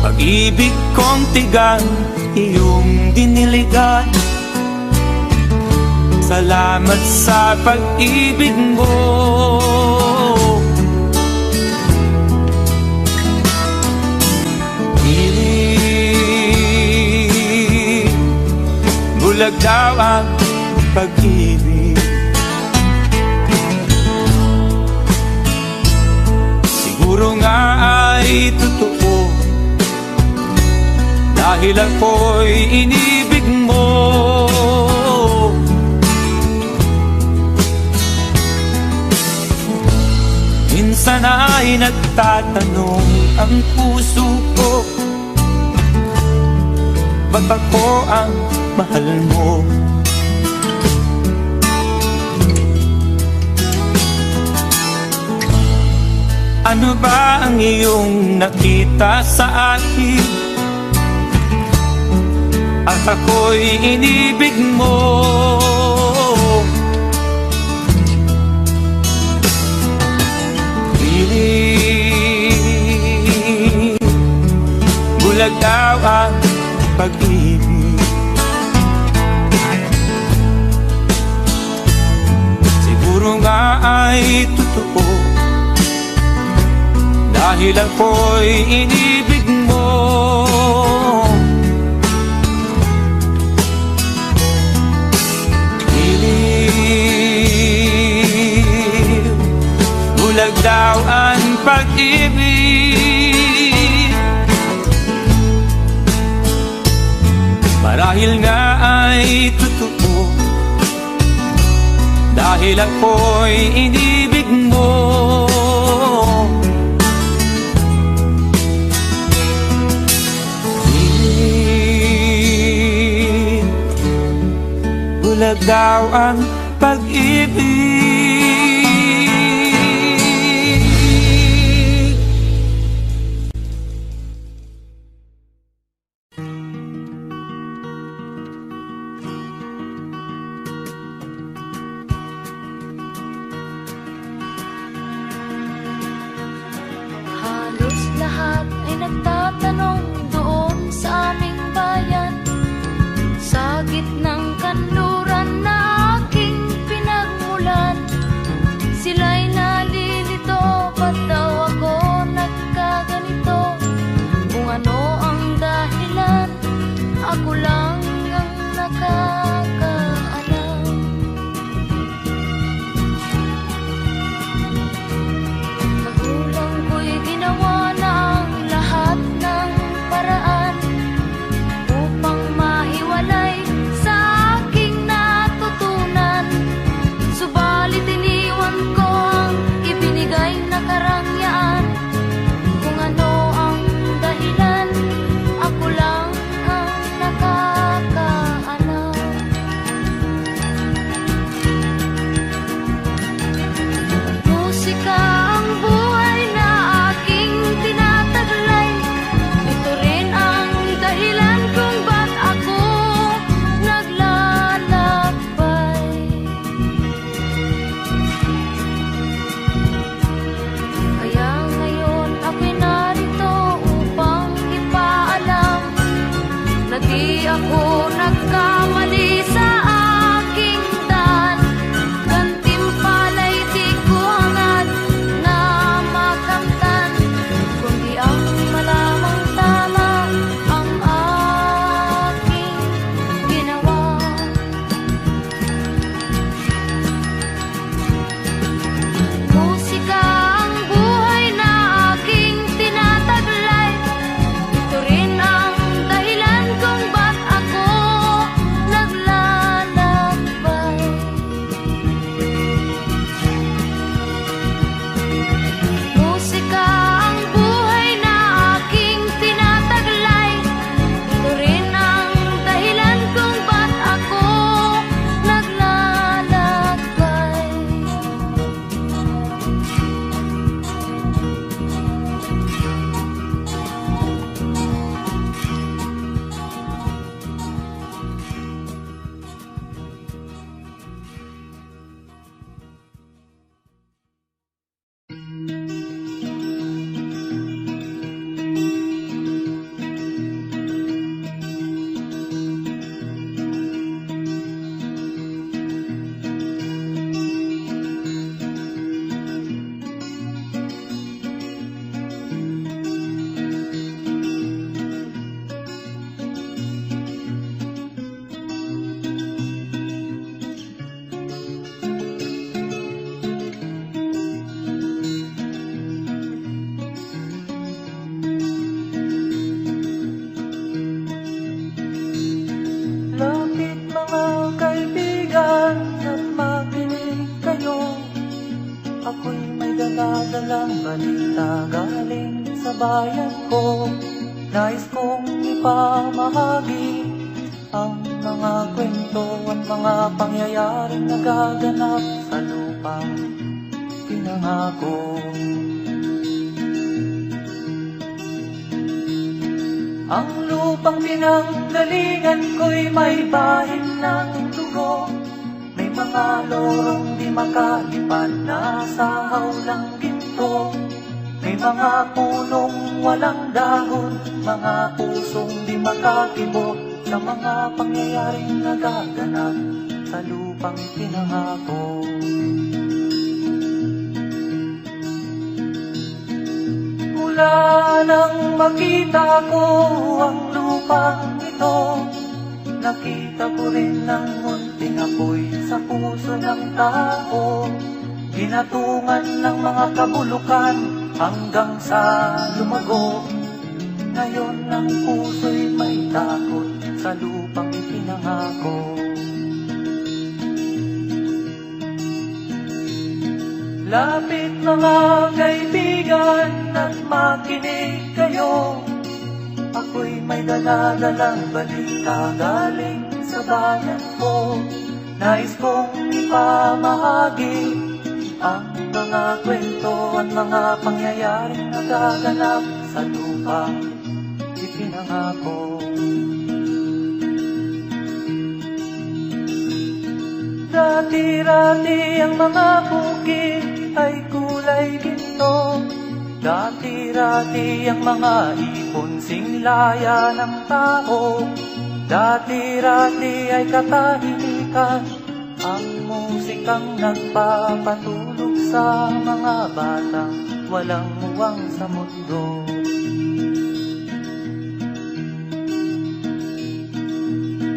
Pag-ibig kong tigang iyong diniligan, salamat sa pag-ibig mo. Pilit bulag daw ang pag-ibig, siguro nga ay totoo, dahil ako'y inibig mo. Minsan ay nagtatanong ang puso ko, ba't ako ang mahal mo? Ano ba ang iyong nakita sa akin, at ako'y inibig mo? Pilit bulag daw ang pag-ibig, siguro nga ay totoo, dahil ako'y inibig mo. Pilit bulag daw ang pag-ibig, marahil nga ay totoo, dahil ako'y inibig mo. Pilit bulag daw ang pag-ibig. Halos lahat ay nagtatanong doon sa aming bayan, sa gitnang kanluran na aking pinagmulan. dalang balita galing sa bayan ko. Nais kong ipamahagi ang mga kwento at mga pangyayaring nagaganap sa lupang pinangako. Ang lupang pinanggalingan ko'y may bahin ng dugo. May mga lorong di makalipad na sa hawlang ginto. May mga punong walang dahon, mga pusong di makakibo sa mga pangyayaring nagaganap sa lupang pinangako. Mula nang makita ko ang lupang ito, nakita ko rin ang munting apoy sa puso ng tao. Ginatungan ng mga kabulukan hanggang sa lumago. Ngayon ang puso'y may takot sa lupang ipinangako. Lapit mga kaibigan at makinig kayo. Ako'y may daladalang balita galing sa bayan ko. Nais kong ipamahagi ang mga kwento at mga pangyayaring nagaganap sa lupang ipinangako. Dati-rati ang mga bukid ay kulay ginto. Dati-rati ang mga ipon singlaya ng tao. Dati-rati ay katahimikan ang musikang nagpapatulog sa mga batang walang muwang sa mundo.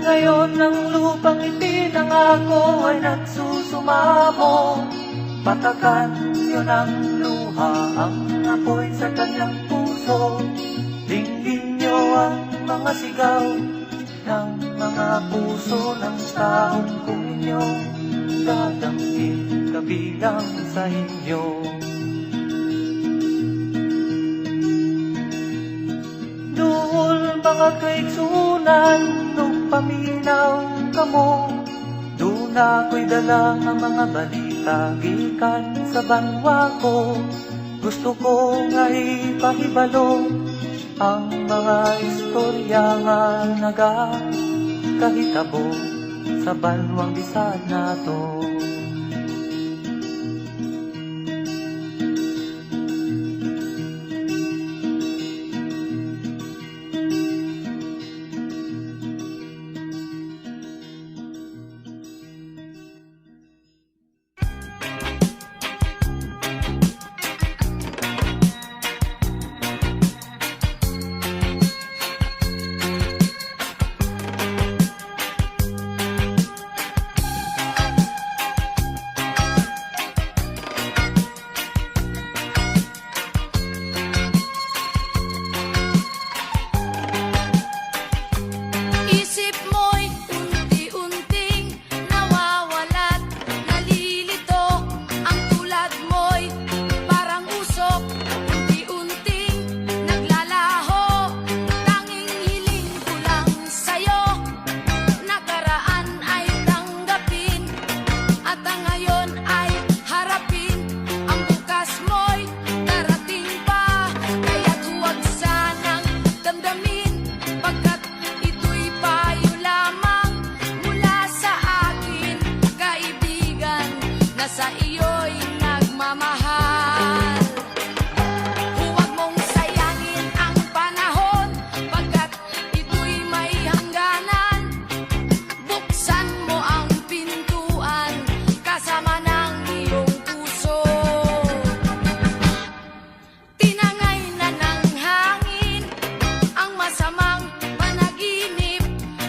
Ngayon ang lupang ipinangako ay nagsusumamo. Patakan yun ang luha, ang apoy sa kanyang puso. Dinggin nyo ang mga sigaw ng mga puso ng taong kung inyong dadamhin kabilang sa inyo. Duhol mga kaigsunan nung paminaw kamo. Doon ako'y dala ang mga balita gikan sa banwa ko. Gusto ko nga ipahibalo ang mga istorya nga nagakahitabo sa banwang bisad nato.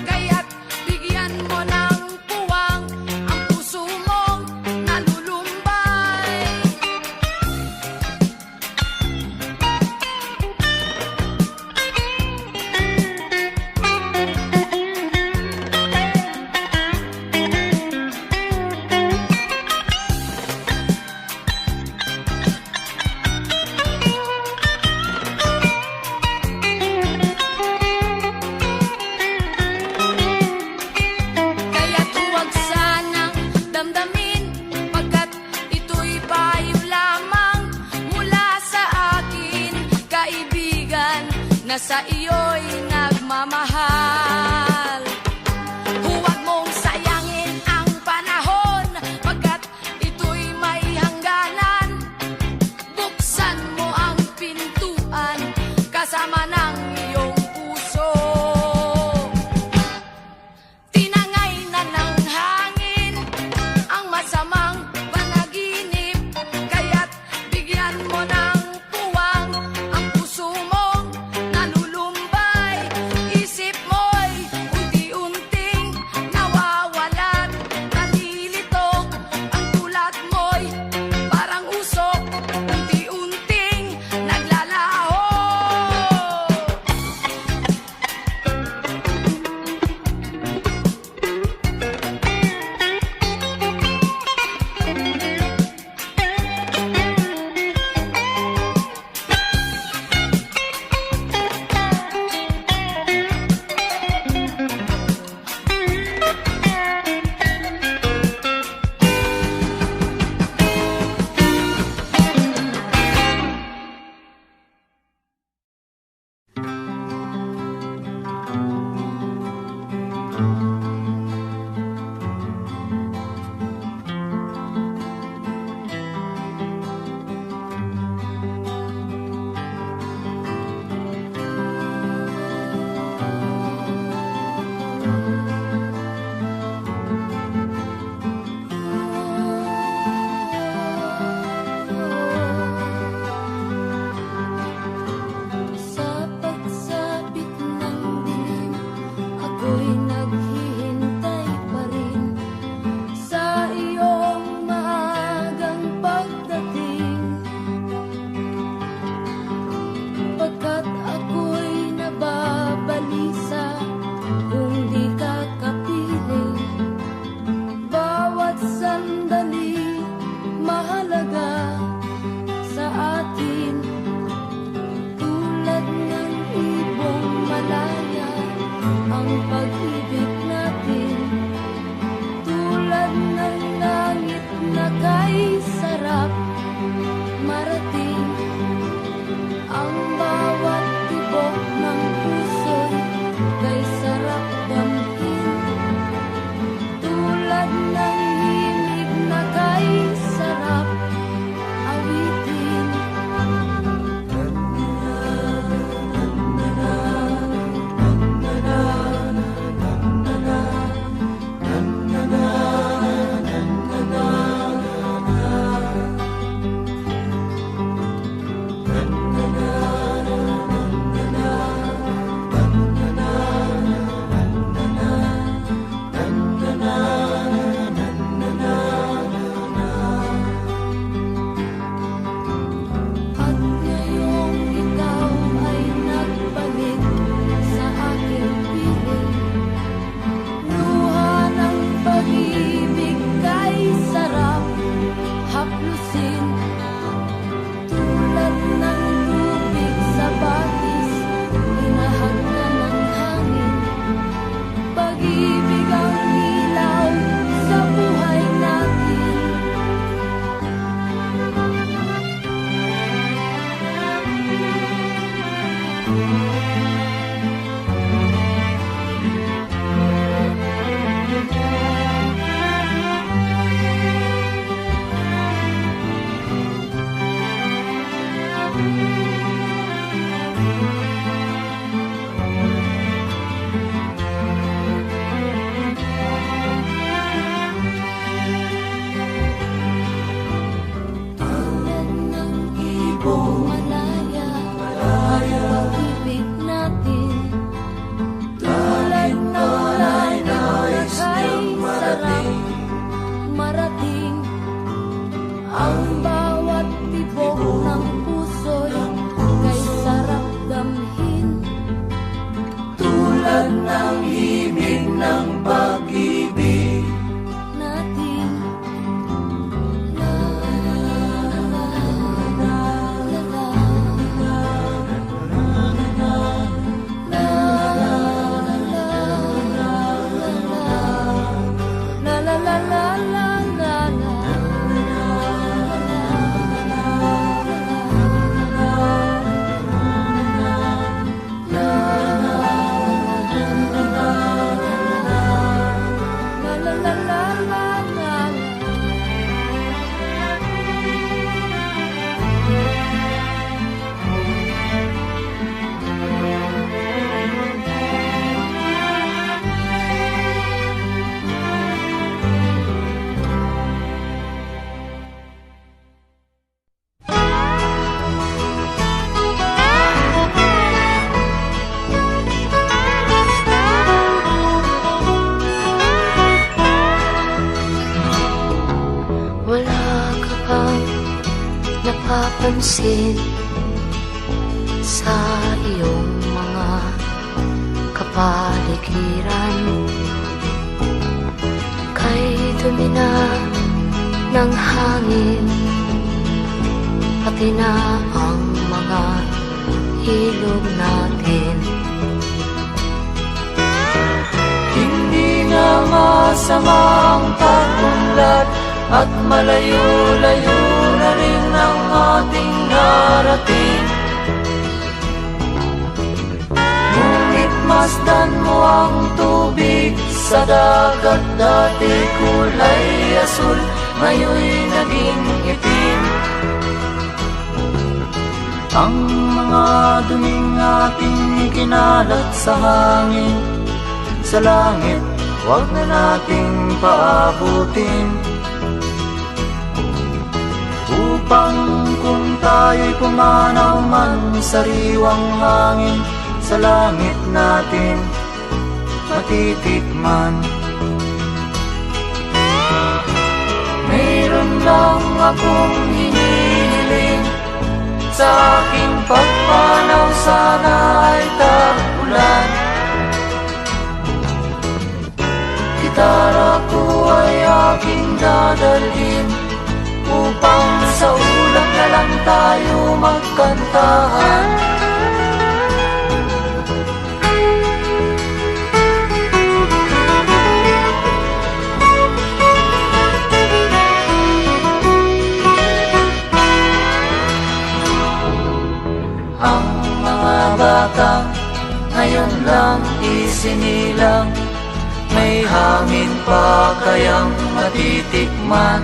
Kaya't bigyan mo ng puwang ang puso mong nalulungkot. damdamin, pagkat ito'y payo lamang mula sa akin, kaibigan na sa iyo'y nagmamahal. Huwag mong sayangin ang panahon, pagkat ito'y may hangganan. Buksan mo ang pintuan kasama ng iyong puso. Tinangay na ng hangin ang masamang panaginip, kaya't bigyan mo ng puwang ang puso mong nalulumba. napapansin sa iyong mga kapaligiran. Kay dumi na ng hangin, pati na ang mga ilog natin. Hindi na masama ang pag-unlad at malayo-layo na rin ang ating narating. Ngunit masdan mo ang tubig sa dagat, dati kulay asul, ngayon'y naging itim. Ang mga duming ating kinalat sa hangin, sa langit, huwag na nating paabutin. Upang kung tayo'y pumanaw man sa riwang hangin, sa langit natin matitikman. Mayroon lang akong hinihiling, sa aking pagpanaw sana ay tag-ulan. Gitara ko ay aking dadalhin, upang sa ulap na lang tayo magkantahan. Ang mga batang ngayon lang isinilang, may hangin pa kayang matitikman.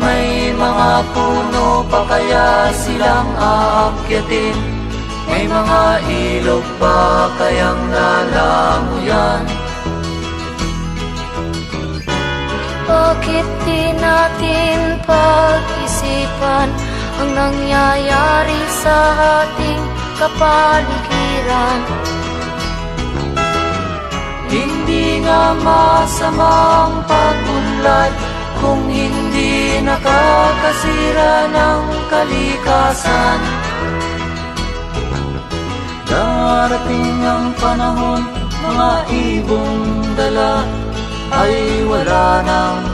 May mga puno pa kaya silang aakyatin, may mga ilog pa kayang lalanguyan. Bakit di natin pag-isipan ang nangyayari sa ating kapaligiran? Hindi nga masama ang pag-unlad kung hindi nakakasira ng kalikasan. Darating ang panahon, mga ibong dala ay wala nang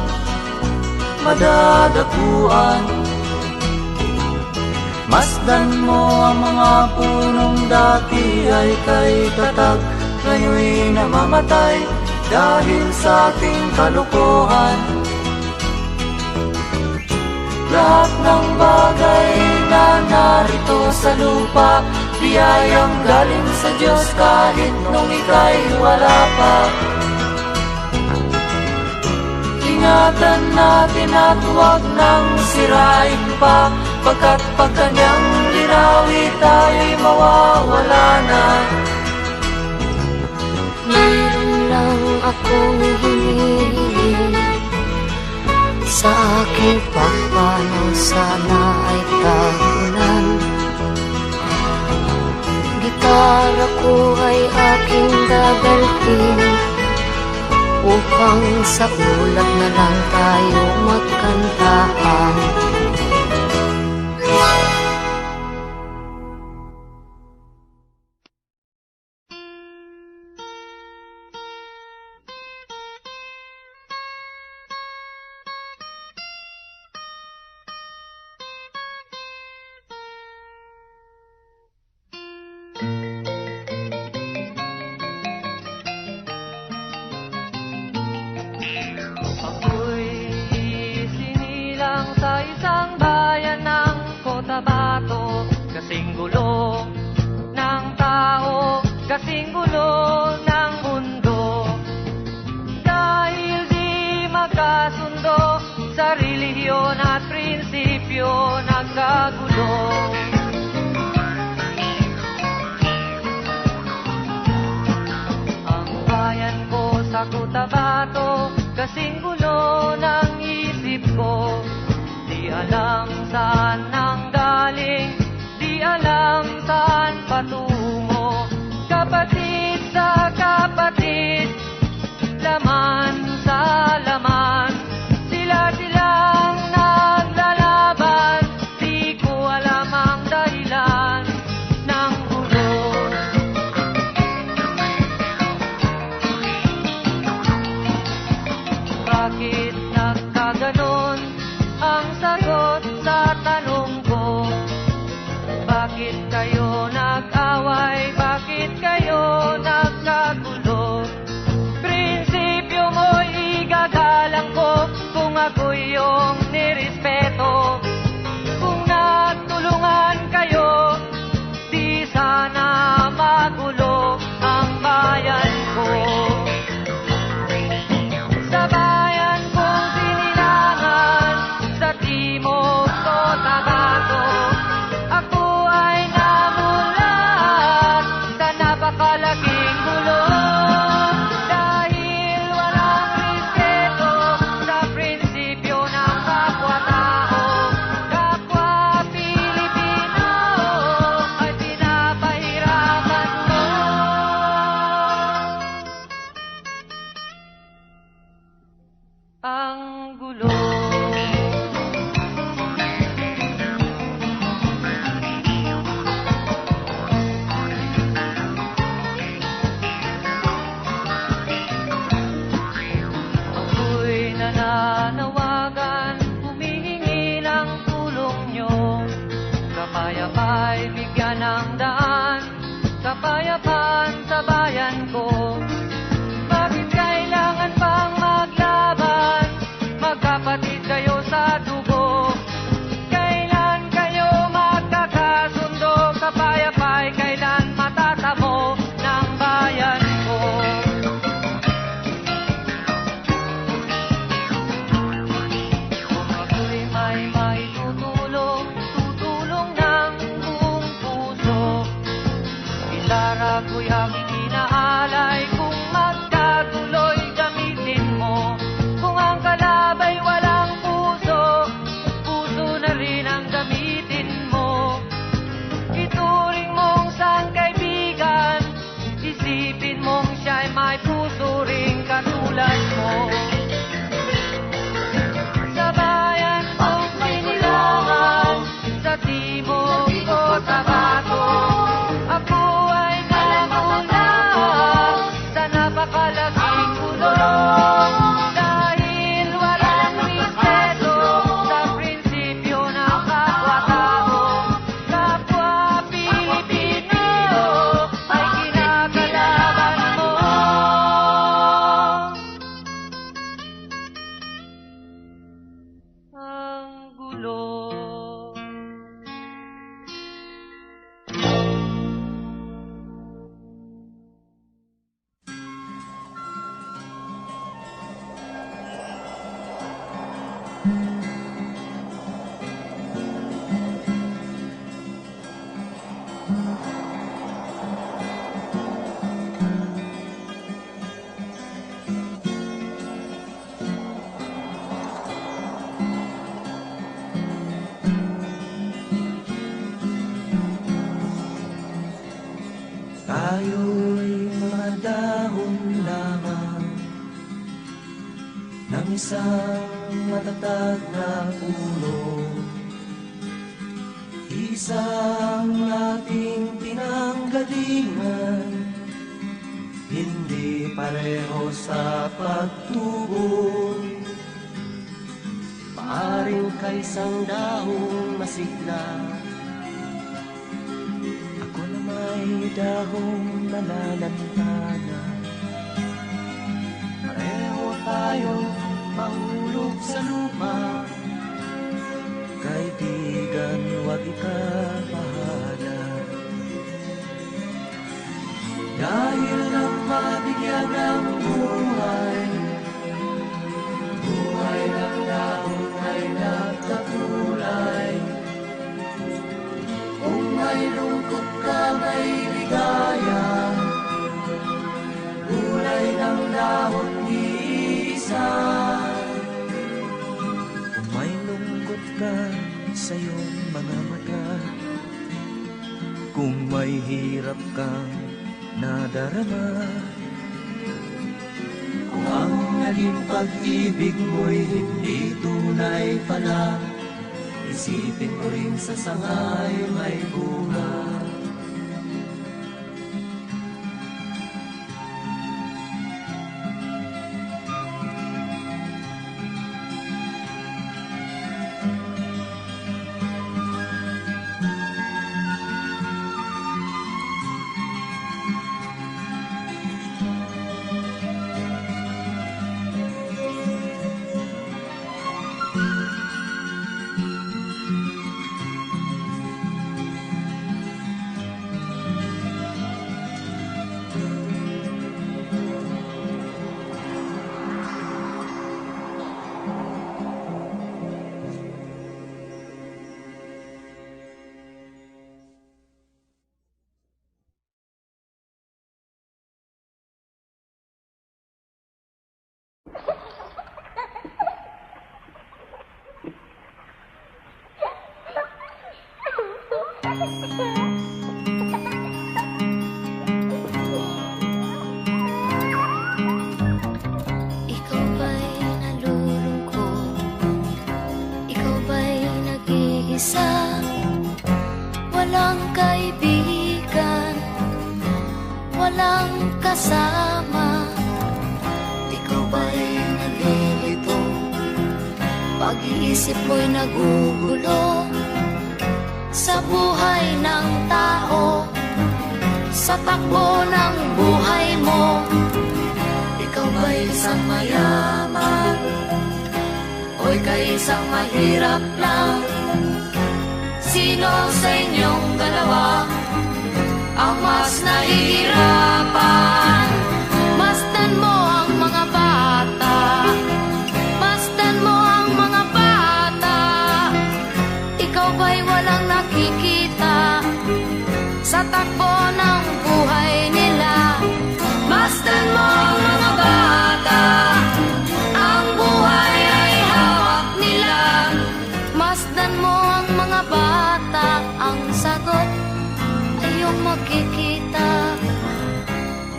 madadapuan. Masdan mo ang mga punong dati ay kay tatag, ngayon'y namamatay dahil sa ating kalokohan. Lahat ng bagay na narito sa lupa, biyayang galing sa Diyos kahit nung ika'y wala pa. Ingatan natin at huwag nang sirain pa, pagkat pag kanyang linawi tayo'y mawawala na. Mayroon lang akong hinihiling, sa aking pagpanaw sana ay tag-ulan. Gitara ko ay aking dadalhin, upang sa ulap na lang tayo magkantahan. Ako'y sinilang sa isang bayan ng Cotabato, kasing gulo ng tao, kasing gulo ng mundo. Dahil di magkasundo sa relihiyon at prinsipyo, nagkagulo. Ang bayan ko sa Cotabato, kasing gulo ng isip ko. Di alam saan nang galing, di alam saan patungo. Kapatid sa kapatid, laman sa laman, sila-silang naglalaan. Bakit nagkaganon ang sagot sa tanong ko? Bakit kayo nag-away? Bakit kayo nagkagulo? Prinsipyo mo'y igagalang ko kung ako'y iyong nirespeto. Kung nagtulungan kayo, di sana magulo ang bayan ko. Sa bayan kong sinilangan, sa timog o Tabaco, ako ay namulat sa napakalaking gulo. Dahil walang respeto sa prinsipyo ng kapwa-tao, kapwa Pilipino ay pinapahirapan mo. Ang gulo. Ako'y nananawagan, humihingi ng tulong nyo. Kapayapa'y bigyan ng daan, kapayapaan sa bayan ko. Bakit kailangan pang maglaban? Magkapatid kayo sa dugo. Kailan kayo magkakasundo? Kapayapa'y kailan matatamo ng bayan ko? Kung ako'y may maitutulong, tutulong ng buong puso. Gitara ko'y aking inaalay, kung magkatuloy gamitin mo. Kung ang kalabay walang puso, puso na rin ang gamitin mo. Ituring mong sangkaibigan, isipin mong siya'y may puso ring katulad mo. Sa bayan kong sinilangan, sa timog o Tabaco, ako ay namulat sa napakalaking gulo. Dahil walang respeto sa prinsipyo ng kapwa-tao, kapwa Pilipino ay kinakalaban mo. Ang gulo. Tayo'y mga dahon lamang ng isang matatag na puno. Isang ating pinanggalingan, hindi pareho sa pagtubo. Maaring kaisang dahong masigla, ako na may dahong nalalantana. Pareho tayong mahulog sa lupa, kaibigan, huwag ikabahala. Dahil ang mabigyan ng buhay, buhay ng dahon ay nagkakulay. Kung may lungkot ka, may ligaya, kulay ng dahon iisa. Kung may lungkot ka sa iyong mga mata, kung may hirap kang nadarama, kung ang naging pag-ibig mo'y hindi tunay pala, isipin ko rin sa sangay may bunga. kasama. Ikaw ba'y nalilito? Pag-iisip mo'y nagugulo sa buhay ng tao, sa takbo ng buhay mo. Ikaw ba'y isang mayaman o ika'y isang mahirap lang? Sino sa inyong dalawa ang mas nahihirapan? Masdan mo ang mga bata, masdan mo ang mga bata. Ikaw ba'y walang nakikita sa takbo ng buhay nila? Masdan mo ang mga bata, ang buhay ay hawak nila. Masdan mo ang mga bata, ang sagot ay iyong makikita.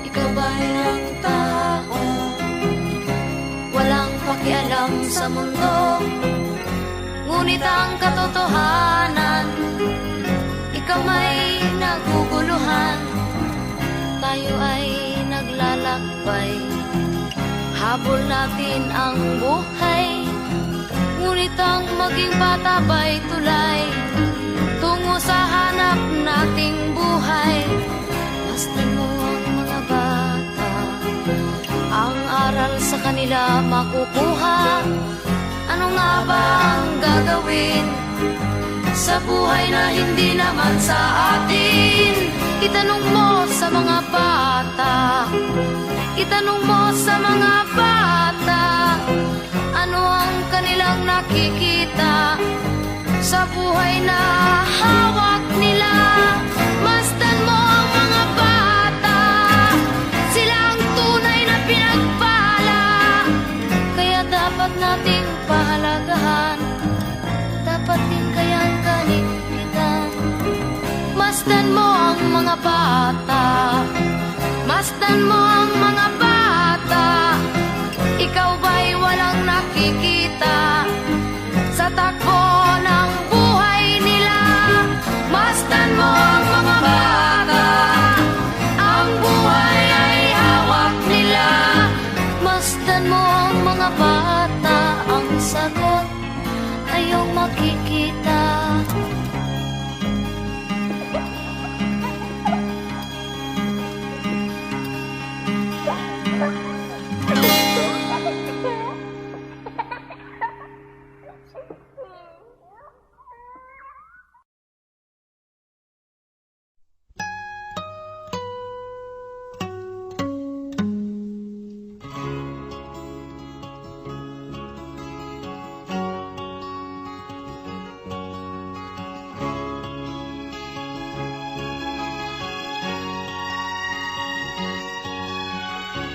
Ikaw ba'y ang tao, walang pakialam sa mundo, ngunit ang katotohanan, ikaw may naguguluhan. Tayo ay naglalakbay, habol natin ang buhay, ngunit ang maging bata ba'y tulay tungo sa hanap nating buhay. Masdan mo ang mga bata, ang aral sa kanila makukuha. Ano nga ba ang gagawin sa buhay na hindi naman sa atin? Itanong mo sa mga bata, itanong mo sa mga bata, ano ang kanilang nakikita sa buhay na hawak nila. Masdan mo ang mga bata, sila ang tunay na pinagpala, kaya dapat nating pahalagahan, dapat din kayang kaligpitan. Masdan mo ang mga bata, masdan mo ang mga bata. Ikaw ba'y walang nakikita sa takbo ng buhay nila? Masdan mo ang mga bata, ang buhay ay hawak nila. Masdan mo ang mga bata, ang sagot ay iyong makikita.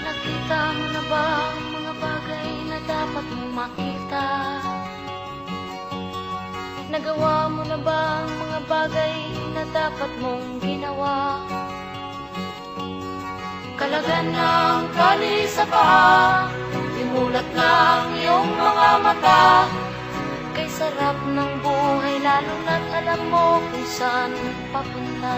Nakita mo na ba ang mga bagay na dapat mong makita? Nagawa mo na ba ang mga bagay na dapat mong ginawa? Kalagan ng tali sa paa, imulat ng iyong mga mata. Kay sarap ng buhay, lalo na't alam mo kung saan papunta.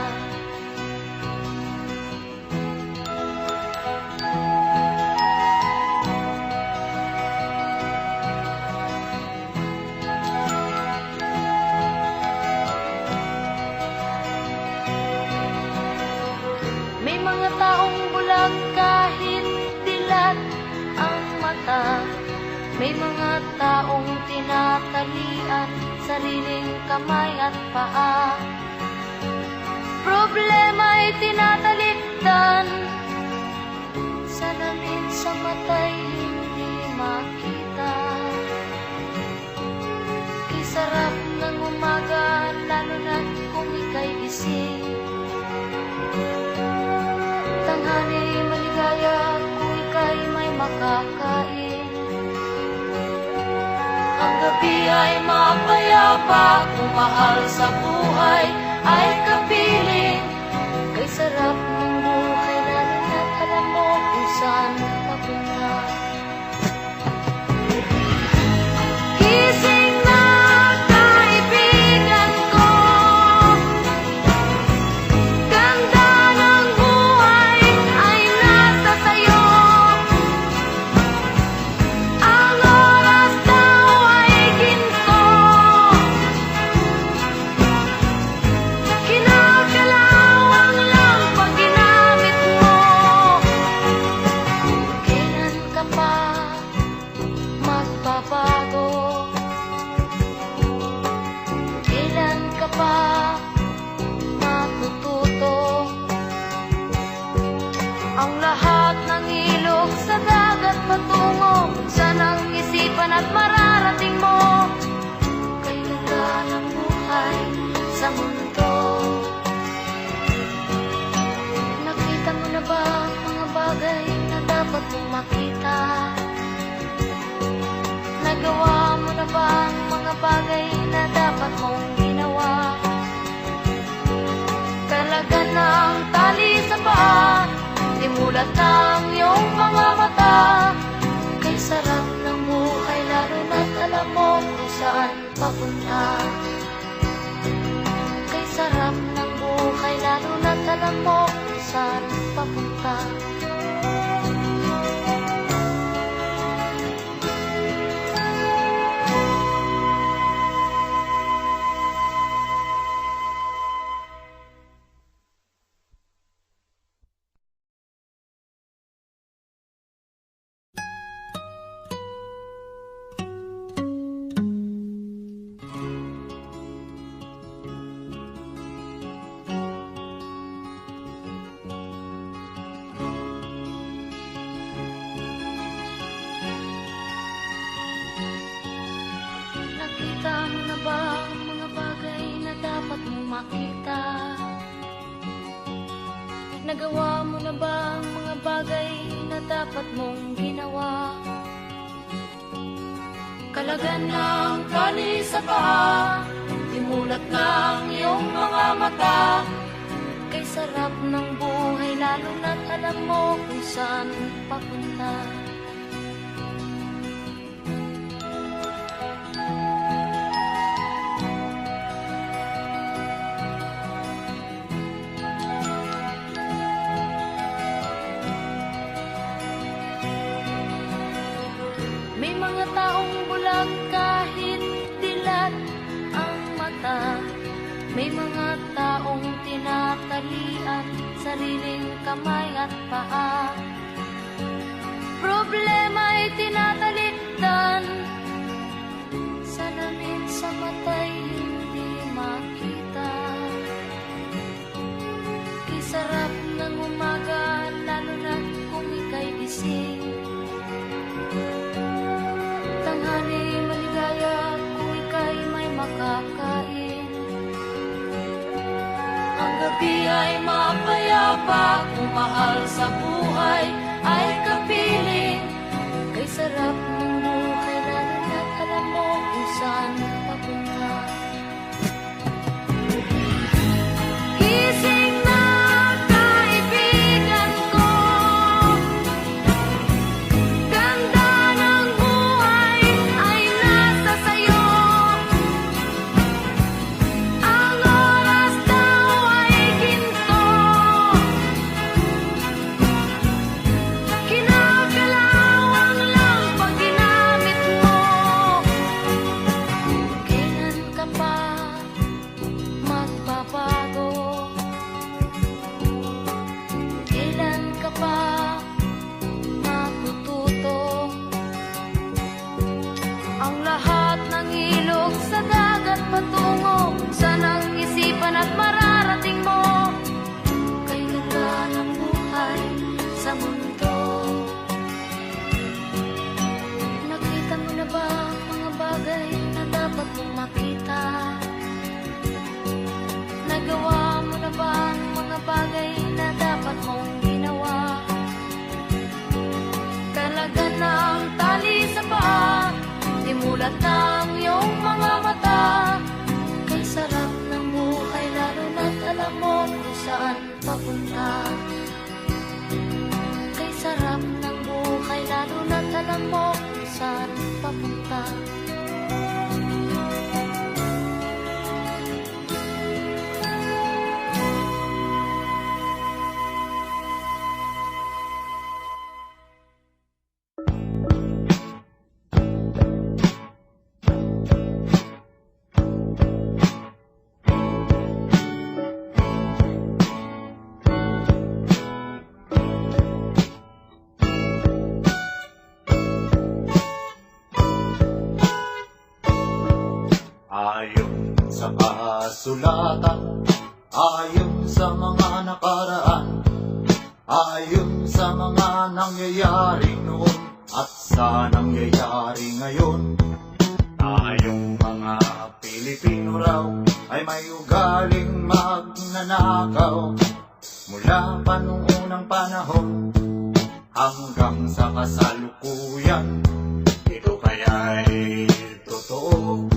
May mga taong bulag kahit dilat ang mata. May mga taong tinatalian sariling kamay at paa. Problema'y tinatalikdan, salamin sa mata'y hindi makita. Kay sarap ng umaga, lalo na't kung ika'y gising. Tanghali maligaya kung ika'y may makakain. Ang gabi ay mapayapa kung mahal sa buhay ay kapiling. Kay sarap ng buhay, lalo na't alam mo kung saan papunta. Gising na kaibigan ko, ganda ng buhay ay nasa at mararating mo. Kay ganda ng buhay sa mundo. Nakita mo na ba ang mga bagay na dapat mong makita? Nagawa mo na ba ang mga bagay na dapat mong ginawa? Talaga ng tali sa paa, imulat ng iyong mga mata. Kay sarap ng buhay lalo na't alam mo kung saan papunta. Kay sarap ng buhay lalo na't alam mo kung saan papunta. Nakita mo na ba ang mga bagay na dapat mong makita? Nagawa mo na ba ang mga bagay na dapat mong ginawa? Kalagan ng tali sa paa, imulat ng iyong mga mata. Kay sarap ng buhay lalo na't alam mo kung saan papunta. May mga taong bulag kahit dilat ang mata. May mga taong tinatalian sariling kamay at paa. Problema'y tinatalikdan, salamin sa mata'y hindi makita. Kay sarap ng umaga lalo na kung ika'y gising. Tanghali maligaya kung ika'y may makakain. Ang gabi ay mapayapa kung mahal sa buhay ay kapiling. Kay sarap ng buhay lalo na't alam mo kung saan papunta. Gising na kaibigan ko, ganda ng buhay ay nasa sayo. Ang oras daw ay ginto, kinakalawang lang pag ginamit mo. Kailan ka pa magbabago? Kailan ka pa matututo? Ang lahat ng ilog sa dagat patungo sa nang isipan at mararating mo. Kay ganda ng buhay sa mundo. Nakita mo na ba ang mga bagay na dapat mong makita? Nagawa mo na ba ang mga bagay na dapat mong ginawa? Talaga ng tali sa paa, imulat ng iyong mga mata. Kay sarap ng buhay lalo na't alam mo kung saan papunta. Kay sarap ng buhay lalo na't alam mo kung saan papunta. Ayon sa kasulatan, ayon sa mga nakaraan, ayon sa mga nangyayari noon at sa nangyayari ngayon, hanggang sa kasalukuyan. Ito kaya'y totoo,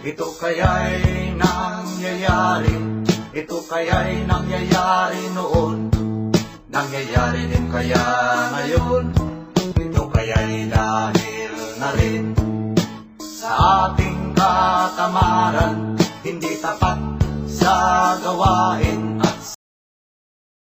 ito kaya'y nangyayari, ito kaya'y nangyayari noon, nangyayari din kaya ngayon. Ito kaya'y dahil na rin sa ating katamaran, hindi tapat sa gawain,